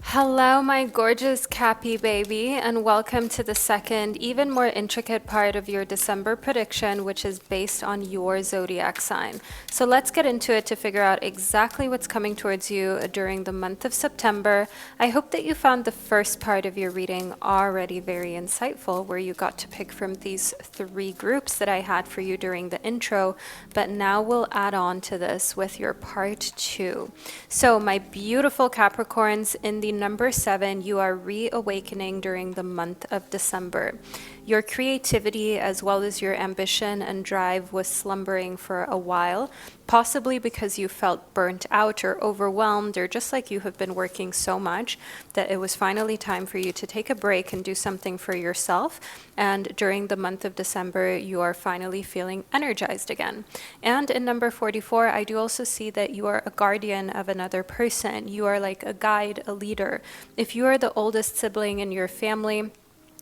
Hello, my gorgeous Cappy baby, and welcome to the second, even more intricate part of your December prediction, which is based on your zodiac sign. So let's get into it to figure out exactly what's coming towards you during the month of September. I hope that you found the first part of your reading already very insightful, where you got to pick from these three groups that I had for you during the intro, but now we'll add on to this with your part two. So my beautiful Capricorns, in the number 7, you are reawakening during the month of December. Your creativity as well as your ambition and drive was slumbering for a while, possibly because you felt burnt out or overwhelmed, or just like you have been working so much that it was finally time for you to take a break and do something for yourself. And during the month of December, you are finally feeling energized again. And in number 44, I do also see that you are a guardian of another person. You are like a guide, a leader. If you are the oldest sibling in your family,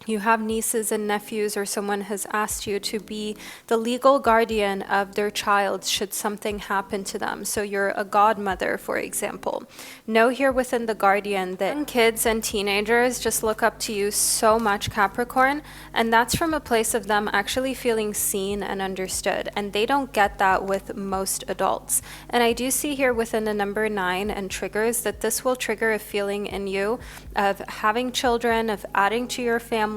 you have nieces and nephews, or someone has asked you to be the legal guardian of their child should something happen to them. So you're a godmother, for example. Know here within the guardian that kids and teenagers just look up to you so much, Capricorn, and that's from a place of them actually feeling seen and understood, and they don't get that with most adults. And I do see here within the number 9 and triggers that this will trigger a feeling in you of having children, of adding to your family,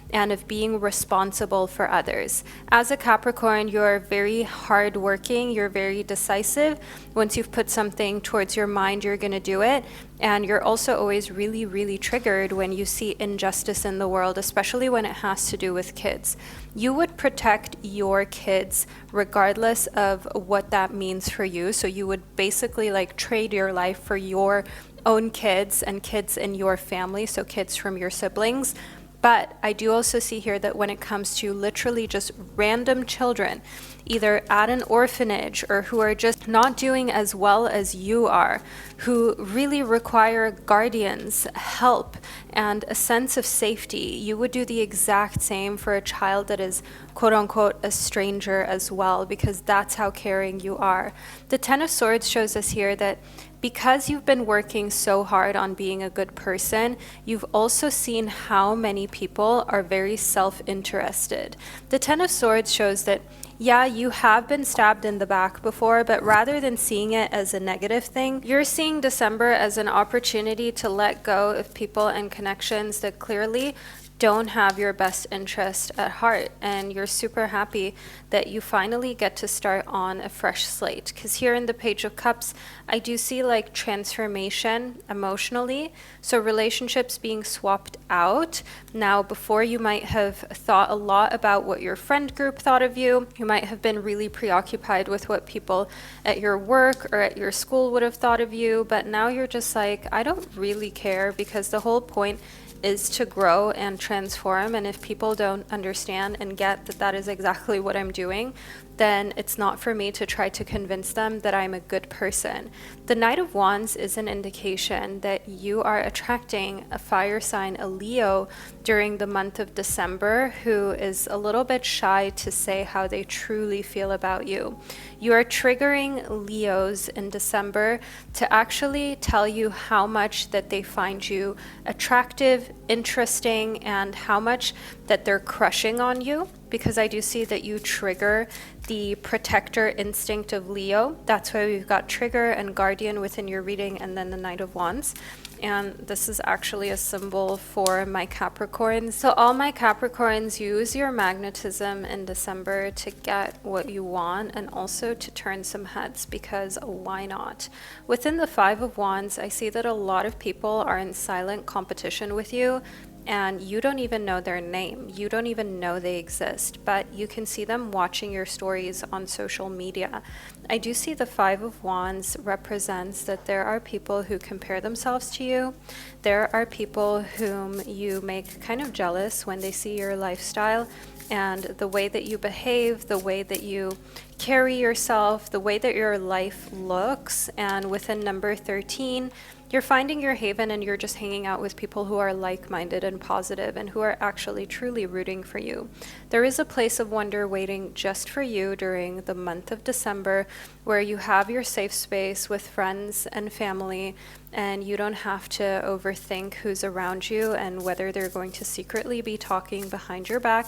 and of being responsible for others. As a Capricorn, you're very hardworking, you're very decisive. Once you've put something towards your mind, you're going to do it. And you're also always really, really triggered when you see injustice in the world, especially when it has to do with kids. You would protect your kids regardless of what that means for you. So you would basically like trade your life for your own kids and kids in your family, so kids from your siblings. But I do also see here that when it comes to literally just random children, either at an orphanage or who are just not doing as well as you are, who really require guardians, help, and a sense of safety, you would do the exact same for a child that is quote unquote a stranger as well, because that's how caring you are. The Ten of Swords shows us here that because you've been working so hard on being a good person, you've also seen how many people are very self-interested. The Ten of Swords shows that, yeah, you have been stabbed in the back before, but rather than seeing it as a negative thing, you're seeing December as an opportunity to let go of people and connections that clearly don't have your best interest at heart. And you're super happy that you finally get to start on a fresh slate, because here in the Page of Cups I do see like transformation emotionally, so relationships being swapped out. Now before, you might have thought a lot about what your friend group thought of you. You might have been really preoccupied with what people at your work or at your school would have thought of you, but now you're just like, I don't really care, because the whole point is to grow and transform. And if people don't understand and get that that is exactly what I'm doing, then it's not for me to try to convince them that I'm a good person. The Knight of Wands is an indication that you are attracting a fire sign, a Leo, during the month of December, who is a little bit shy to say how they truly feel about you. You are triggering Leos in December to actually tell you how much that they find you attractive, interesting, and how much that they're crushing on you, because I do see that you trigger the protector instinct of Leo. That's why we've got trigger and guardian within your reading, and then the Knight of Wands. And this is actually a symbol for my Capricorns. So all my Capricorns, use your magnetism in December to get what you want, and also to turn some heads, because why not? Within the Five of Wands, I see that a lot of people are in silent competition with you, and you don't even know their name. You don't even know they exist, but you can see them watching your stories on social media. I do see the Five of Wands represents that there are people who compare themselves to you. There are people whom you make kind of jealous when they see your lifestyle, and the way that you behave, the way that you carry yourself, the way that your life looks. And within number 13, you're finding your haven and you're just hanging out with people who are like-minded and positive and who are actually truly rooting for you. There is a place of wonder waiting just for you during the month of December, where you have your safe space with friends and family, and you don't have to overthink who's around you and whether they're going to secretly be talking behind your back.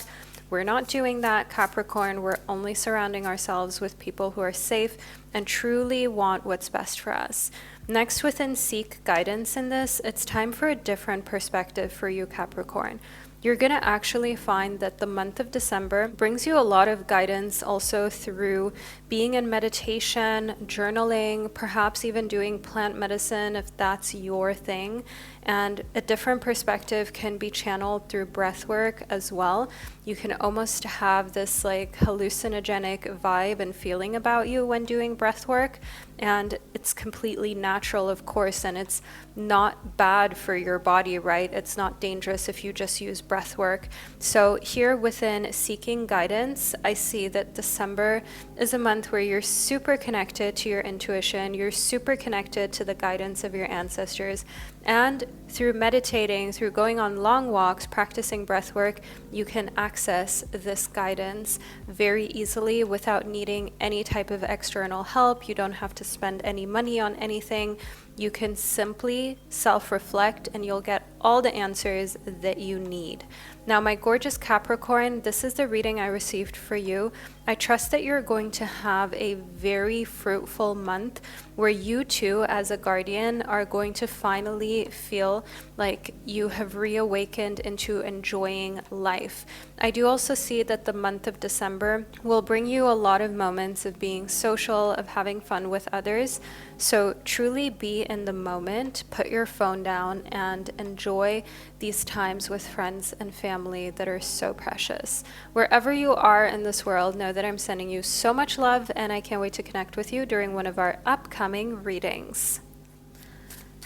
We're not doing that, Capricorn. We're only surrounding ourselves with people who are safe and truly want what's best for us. Next, within Seek Guidance in this, it's time for a different perspective for you, Capricorn. You're going to actually find that the month of December brings you a lot of guidance also through being in meditation, journaling, perhaps even doing plant medicine if that's your thing. And a different perspective can be channeled through breath work as well. You can almost have this like hallucinogenic vibe and feeling about you when doing breath work. And it's completely natural, of course, and it's not bad for your body, right? It's not dangerous if you just use breath work. So here within Seeking Guidance, I see that December is a month where you're super connected to your intuition, you're super connected to the guidance of your ancestors, and through meditating, through going on long walks, practicing breath work, you can access this guidance very easily without needing any type of external help. You don't have to spend any money on anything. You can simply self-reflect and you'll get all the answers that you need. Now, my gorgeous Capricorn, this is the reading I received for you. I trust that you're going to have a very fruitful month where you too, as a guardian, are going to finally feel like you have reawakened into enjoying life. I do also see that the month of December will bring you a lot of moments of being social, of having fun with others. So truly be in the moment, put your phone down, and enjoy these times with friends and family that are so precious. Wherever you are in this world, know that I'm sending you so much love, and I can't wait to connect with you during one of our upcoming readings.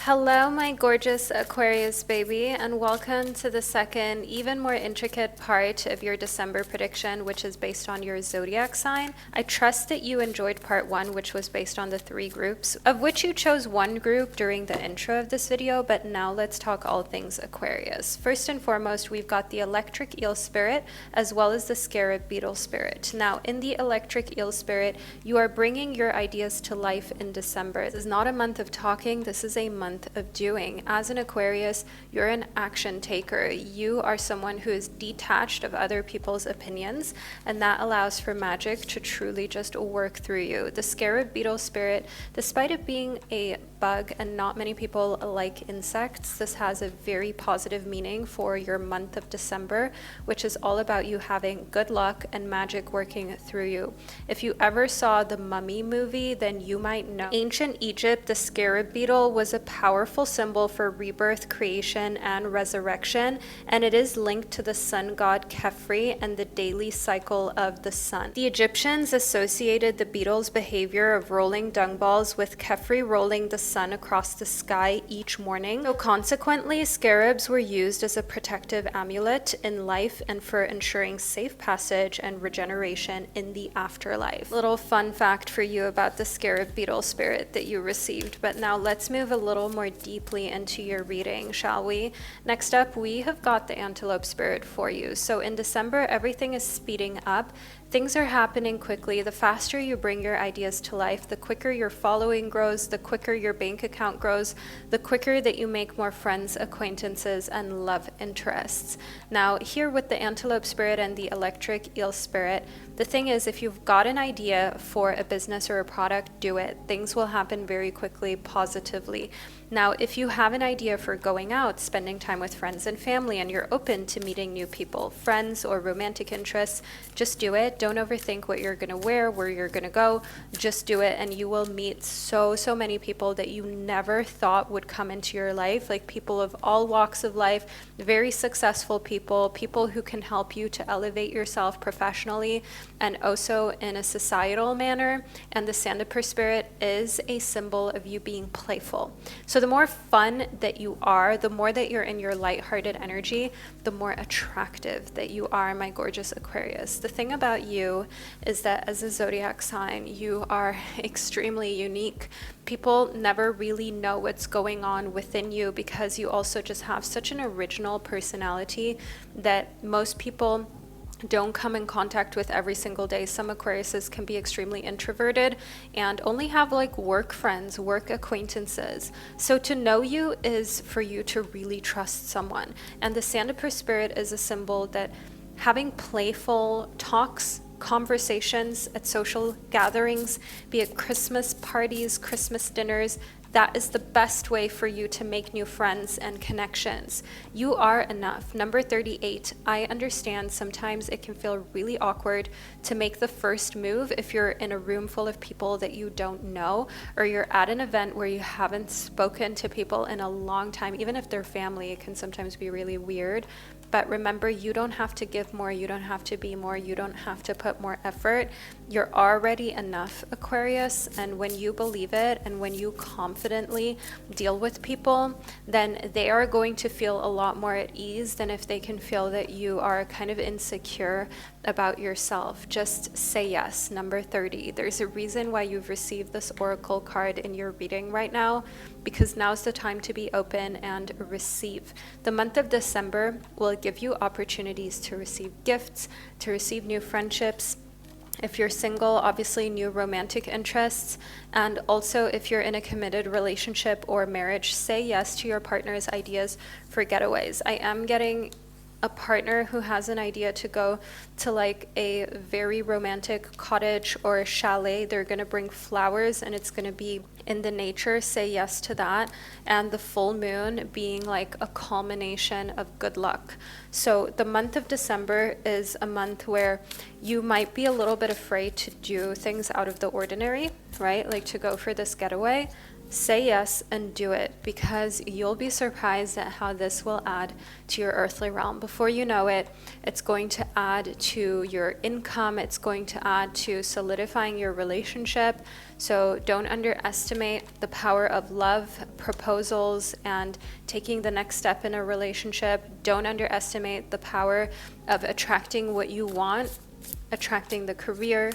Hello, my gorgeous Aquarius baby, and welcome to the second, even more intricate part of your December prediction, which is based on your zodiac sign. I trust that you enjoyed part one, which was based on the 3 groups, of which you chose one group during the intro of this video, but now let's talk all things Aquarius. First and foremost, we've got the electric eel spirit, as well as the scarab beetle spirit. Now, in the electric eel spirit, you are bringing your ideas to life in December. This is not a month of talking, this is a month of doing. As an Aquarius, you're an action taker. You are someone who is detached of other people's opinions, and that allows for magic to truly just work through you. The scarab beetle spirit, despite it being a bug and not many people like insects, this has a very positive meaning for your month of December, which is all about you having good luck and magic working through you. If you ever saw the Mummy movie, then you might know. Ancient Egypt, the scarab beetle was a powerful symbol for rebirth, creation, and resurrection, and it is linked to the sun god Khepri and the daily cycle of the sun. The Egyptians associated the beetle's behavior of rolling dung balls with Khepri rolling the sun across the sky each morning. So consequently, scarabs were used as a protective amulet in life and for ensuring safe passage and regeneration in the afterlife. Little fun fact for you about the scarab beetle spirit that you received. But now let's move a little more deeply into your reading, shall we? Next up, we have got the antelope spirit for you. So in December, everything is speeding up. Things are happening quickly. The faster you bring your ideas to life, the quicker your following grows, the quicker your bank account grows, the quicker that you make more friends, acquaintances, and love interests. Now, here with the antelope spirit and the electric eel spirit, the thing is, if you've got an idea for a business or a product, do it. Things will happen very quickly, positively. Now, if you have an idea for going out, spending time with friends and family, and you're open to meeting new people, friends or romantic interests, just do it. Don't overthink what you're going to wear, where you're going to go. Just do it, and you will meet so many people that you never thought would come into your life, like people of all walks of life, very successful people who can help you to elevate yourself professionally and also in a societal manner. And the Sandalwood spirit is a symbol of you being playful. So the more fun that you are, the more that you're in your lighthearted energy, the more attractive that you are, my gorgeous Aquarius. The thing about you is that as a zodiac sign, you are extremely unique. People never really know what's going on within you because you also just have such an original personality that most people don't come in contact with every single day. Some Aquariuses can be extremely introverted and only have like work friends, work acquaintances. So to know you is for you to really trust someone. And the Sandalwood spirit is a symbol that having playful talks, conversations at social gatherings, be it Christmas parties, Christmas dinners, that is the best way for you to make new friends and connections. You are enough. Number 38, I understand sometimes it can feel really awkward to make the first move if you're in a room full of people that you don't know, or you're at an event where you haven't spoken to people in a long time. Even if they're family, it can sometimes be really weird. But remember, you don't have to give more, you don't have to be more, you don't have to put more effort. You're already enough, Aquarius. And when you believe it and when you confidently deal with people, then they are going to feel a lot more at ease than if they can feel that you are kind of insecure about yourself. Just say yes. Number 30, there's a reason why you've received this oracle card in your reading right now, because now's the time to be open and receive. The month of December will give you opportunities to receive gifts, to receive new friendships. If you're single, obviously new romantic interests. And also if you're in a committed relationship or marriage, say yes to your partner's ideas for getaways. I am getting a partner who has an idea to go to like a very romantic cottage or a chalet. They're going to bring flowers and it's going to be in the nature. Say yes to that. And the full moon being like a culmination of good luck. So the month of December is a month where you might be a little bit afraid to do things out of the ordinary, right? Like to go for this getaway. Say yes and do it, because you'll be surprised at how this will add to your earthly realm. Before you know it, it's going to add to your income. It's going to add to solidifying your relationship. So don't underestimate the power of love, proposals, and taking the next step in a relationship. Don't underestimate the power of attracting what you want, attracting the career,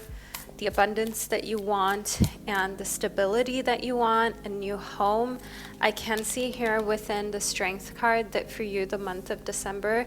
the abundance that you want, and the stability that you want, a new home. I can see here within the Strength card that for you, the month of December,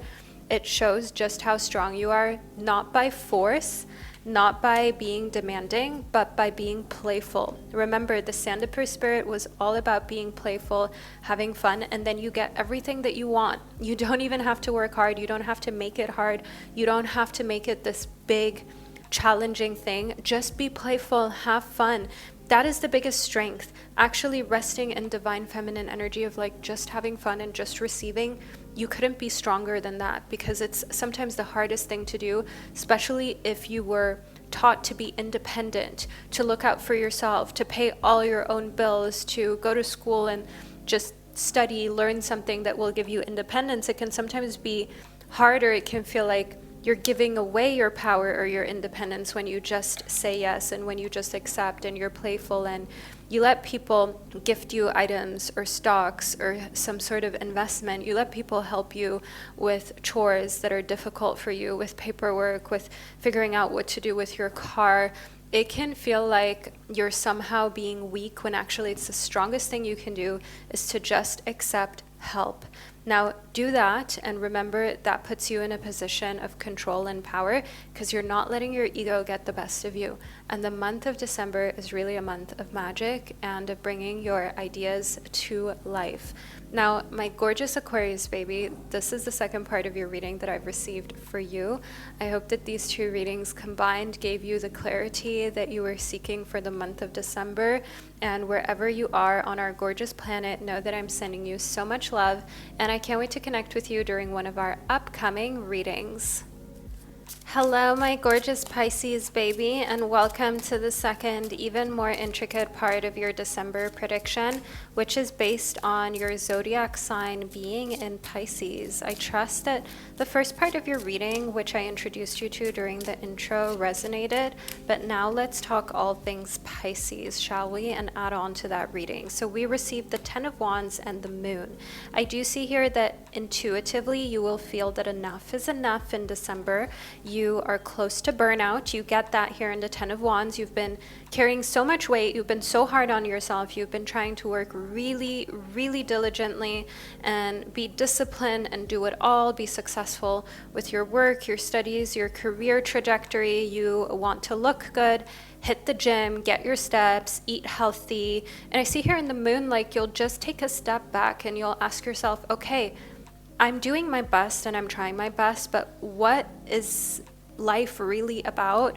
it shows just how strong you are, not by force, not by being demanding, but by being playful. Remember, the Sandalwood spirit was all about being playful, having fun, and then you get everything that you want. You don't even have to work hard. You don't have to make it hard. You don't have to make it this big, challenging thing. Just be playful, have fun. That is the biggest strength, actually resting in divine feminine energy of like just having fun and just receiving. You couldn't be stronger than that, because it's sometimes the hardest thing to do, especially if you were taught to be independent, to look out for yourself, to pay all your own bills, to go to school and just study, learn something that will give you independence. It can sometimes be harder. It can feel like you're giving away your power or your independence when you just say yes and when you just accept and you're playful and you let people gift you items or stocks or some sort of investment. You let people help you with chores that are difficult for you, with paperwork, with figuring out what to do with your car. It can feel like you're somehow being weak when actually it's the strongest thing you can do is to just accept help. Now do that, and remember that puts you in a position of control and power because you're not letting your ego get the best of you. And the month of December is really a month of magic and of bringing your ideas to life. Now, my gorgeous Aquarius baby, this is the second part of your reading that I've received for you. I hope that these two readings combined gave you the clarity that you were seeking for the month of December. And wherever you are on our gorgeous planet, know that I'm sending you so much love, and I can't wait to connect with you during one of our upcoming readings. Hello, my gorgeous Pisces baby, and welcome to the second, even more intricate part of your December prediction, which is based on your zodiac sign being in Pisces. I trust that the first part of your reading, which I introduced you to during the intro, resonated, but now let's talk all things Pisces, shall we, and add on to that reading. So we received the Ten of Wands and the Moon. I do see here that intuitively you will feel that enough is enough in December. You are close to burnout. You get that here in the Ten of Wands. You've been carrying so much weight. You've been so hard on yourself. You've been trying to work really, really diligently and be disciplined and do it all, be successful with your work, your studies, your career trajectory. You want to look good, hit the gym, get your steps, eat healthy. And I see here in the Moon, like you'll just take a step back and you'll ask yourself, okay, I'm doing my best and I'm trying my best, but what is life really about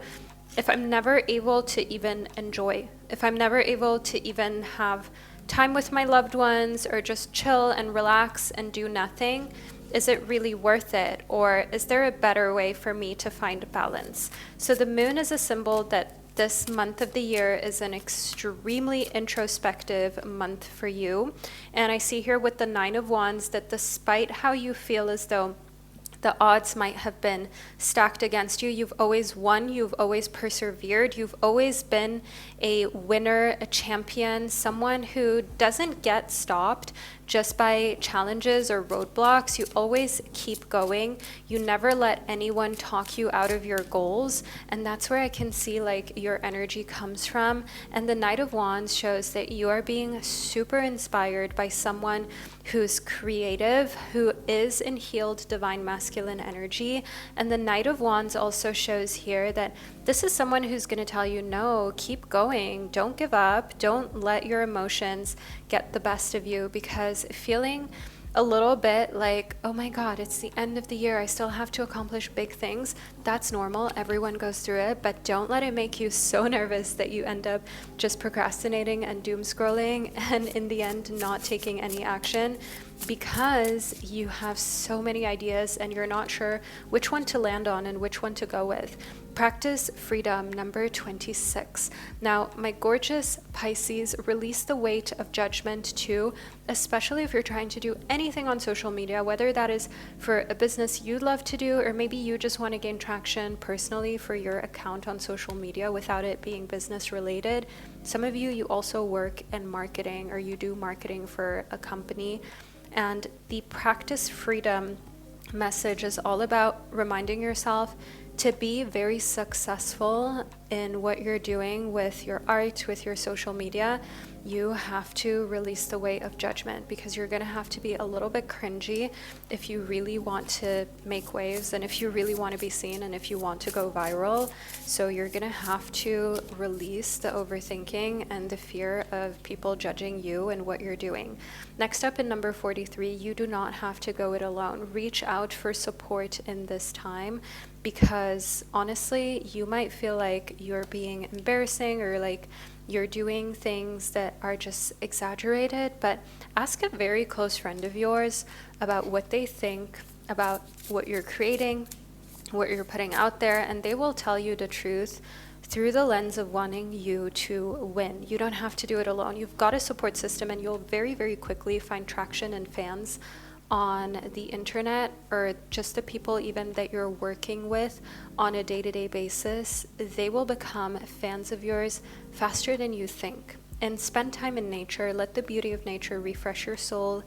if I'm never able to even enjoy, if I'm never able to even have time with my loved ones or just chill and relax and do nothing? Is it really worth it? Or is there a better way for me to find balance? So the Moon is a symbol that this month of the year is an extremely introspective month for you. And I see here with the Nine of Wands that despite how you feel as though the odds might have been stacked against you, you've always won, you've always persevered, you've always been a winner, a champion, someone who doesn't get stopped just by challenges or roadblocks. You always keep going. You never let anyone talk you out of your goals. And that's where I can see like your energy comes from. And the Knight of Wands shows that you are being super inspired by someone who's creative, who is in healed divine masculine energy. And the Knight of Wands also shows here that this is someone who's going to tell you, no, keep going, don't give up, don't let your emotions get the best of you, because feeling a little bit like, oh my God, it's the end of the year, I still have to accomplish big things. That's normal. Everyone goes through it, but don't let it make you so nervous that you end up just procrastinating and doom scrolling and in the end not taking any action, because you have so many ideas and you're not sure which one to land on and which one to go with. Practice freedom, number 26. Now, my gorgeous Pisces, release the weight of judgment too, especially if you're trying to do anything on social media, whether that is for a business you love to do, or maybe you just want to gain traction personally for your account on social media without it being business related. Some of you also work in marketing, or you do marketing for a company. And the practice freedom message is all about reminding yourself to be very successful in what you're doing with your art, with your social media. You have to release the weight of judgment, because you're going to have to be a little bit cringy if you really want to make waves and if you really want to be seen and if you want to go viral. So you're going to have to release the overthinking and the fear of people judging you and what you're doing. Next up in number 43, you do not have to go it alone. Reach out for support in this time, because honestly, you might feel like you're being embarrassing or like you're doing things that are just exaggerated, but ask a very close friend of yours about what they think about what you're creating, what you're putting out there, and they will tell you the truth through the lens of wanting you to win. You don't have to do it alone. You've got a support system, and you'll very, very quickly find traction and fans on the internet, or just the people even that you're working with on a day-to-day basis. They will become fans of yours faster than you think. And spend time in nature. Let the beauty of nature refresh your soul.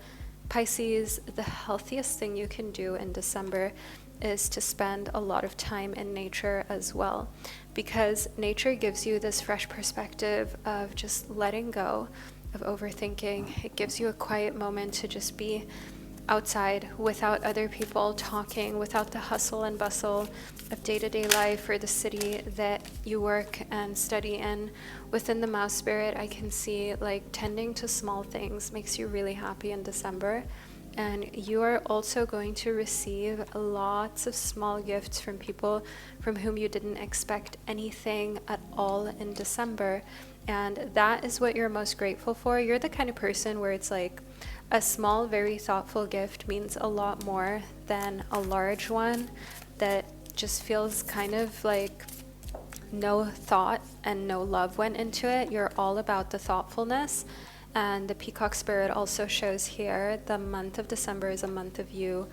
Pisces, the healthiest thing you can do in December is to spend a lot of time in nature as well, because nature gives you this fresh perspective of just letting go of overthinking. It gives you a quiet moment to just be outside without other people talking, without the hustle and bustle of day-to-day life or the city that you work and study in. Within the mouse spirit, I can see like tending to small things makes you really happy in December. And you are also going to receive lots of small gifts from people from whom you didn't expect anything at all in December. And that is what you're most grateful for. You're the kind of person where it's like a small, very thoughtful gift means a lot more than a large one that just feels kind of like no thought and no love went into it. You're all about the thoughtfulness. And the peacock spirit also shows here the month of December is a month of you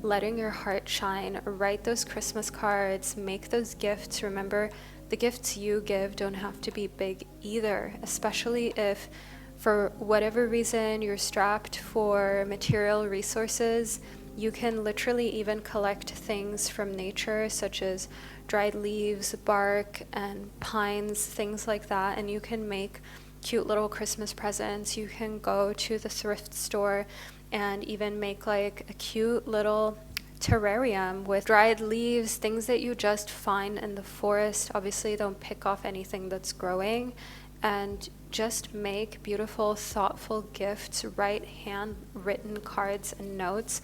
letting your heart shine. Write those Christmas cards, make those gifts. Remember, the gifts you give don't have to be big either, especially if for whatever reason you're strapped for material resources. You can literally even collect things from nature, such as dried leaves, bark, and pines, things like that, and you can make cute little Christmas presents. You can go to the thrift store and even make like a cute little terrarium with dried leaves, things that you just find in the forest. Obviously, don't pick off anything that's growing, and just make beautiful, thoughtful gifts. Write handwritten cards and notes.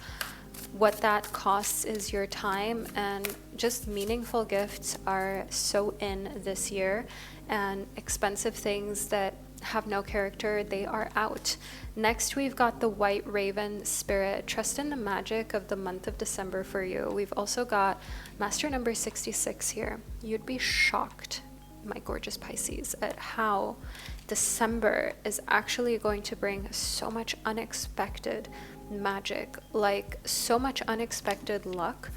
What that costs is your time, and just meaningful gifts are so in this year, and expensive things that have no character, they are out. Next, we've got the white raven spirit. Trust in the magic of the month of December for you. We've also got master number 66 here. You'd be shocked, my gorgeous Pisces, at how December is actually going to bring so much unexpected magic, like so much unexpected luck,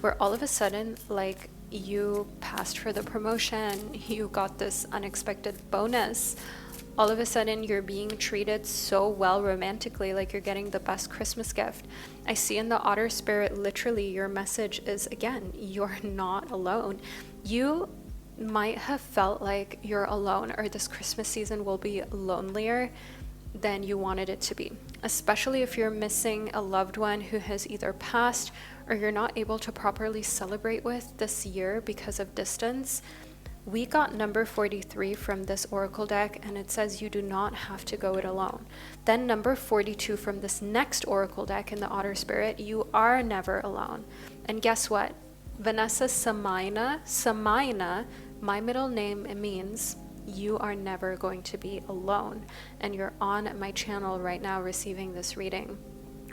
where all of a sudden, like, you passed for the promotion, you got this unexpected bonus, all of a sudden you're being treated so well romantically, like you're getting the best Christmas gift. I see in the otter spirit, literally your message is, again, you're not alone. You might have felt like you're alone, or this Christmas season will be lonelier than you wanted it to be, especially if you're missing a loved one who has either passed or you're not able to properly celebrate with this year because of distance. We got number 43 from this oracle deck, and it says you do not have to go it alone. Then number 42 from this next oracle deck in the otter spirit, you are never alone. And guess what? Vanessa Somuayina, my middle name, it means you are never going to be alone. And you're on my channel right now receiving this reading.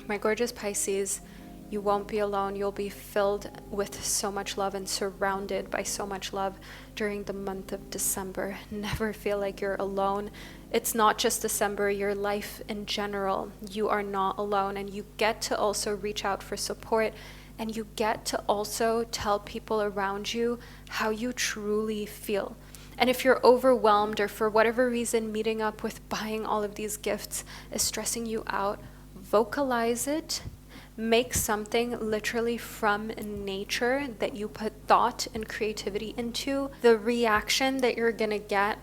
My gorgeous Pisces, you won't be alone. You'll be filled with so much love and surrounded by so much love during the month of December. Never feel like you're alone. It's not just December, your life in general. You are not alone, and you get to also reach out for support, and you get to also tell people around you how you truly feel. And if you're overwhelmed, or for whatever reason meeting up with buying all of these gifts is stressing you out, vocalize it. Make something literally from nature that you put thought and creativity into. The reaction that you're gonna get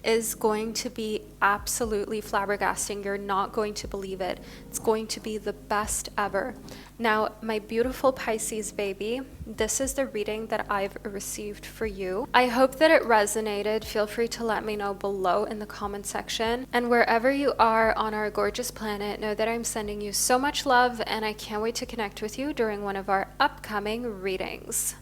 is going to be absolutely flabbergasting. You're not going to believe it. It's going to be the best ever. Now, my beautiful Pisces baby, this is the reading that I've received for you. I hope that it resonated. Feel free to let me know below in the comment section. And wherever you are on our gorgeous planet, know that I'm sending you so much love, and I can't wait to connect with you during one of our upcoming readings.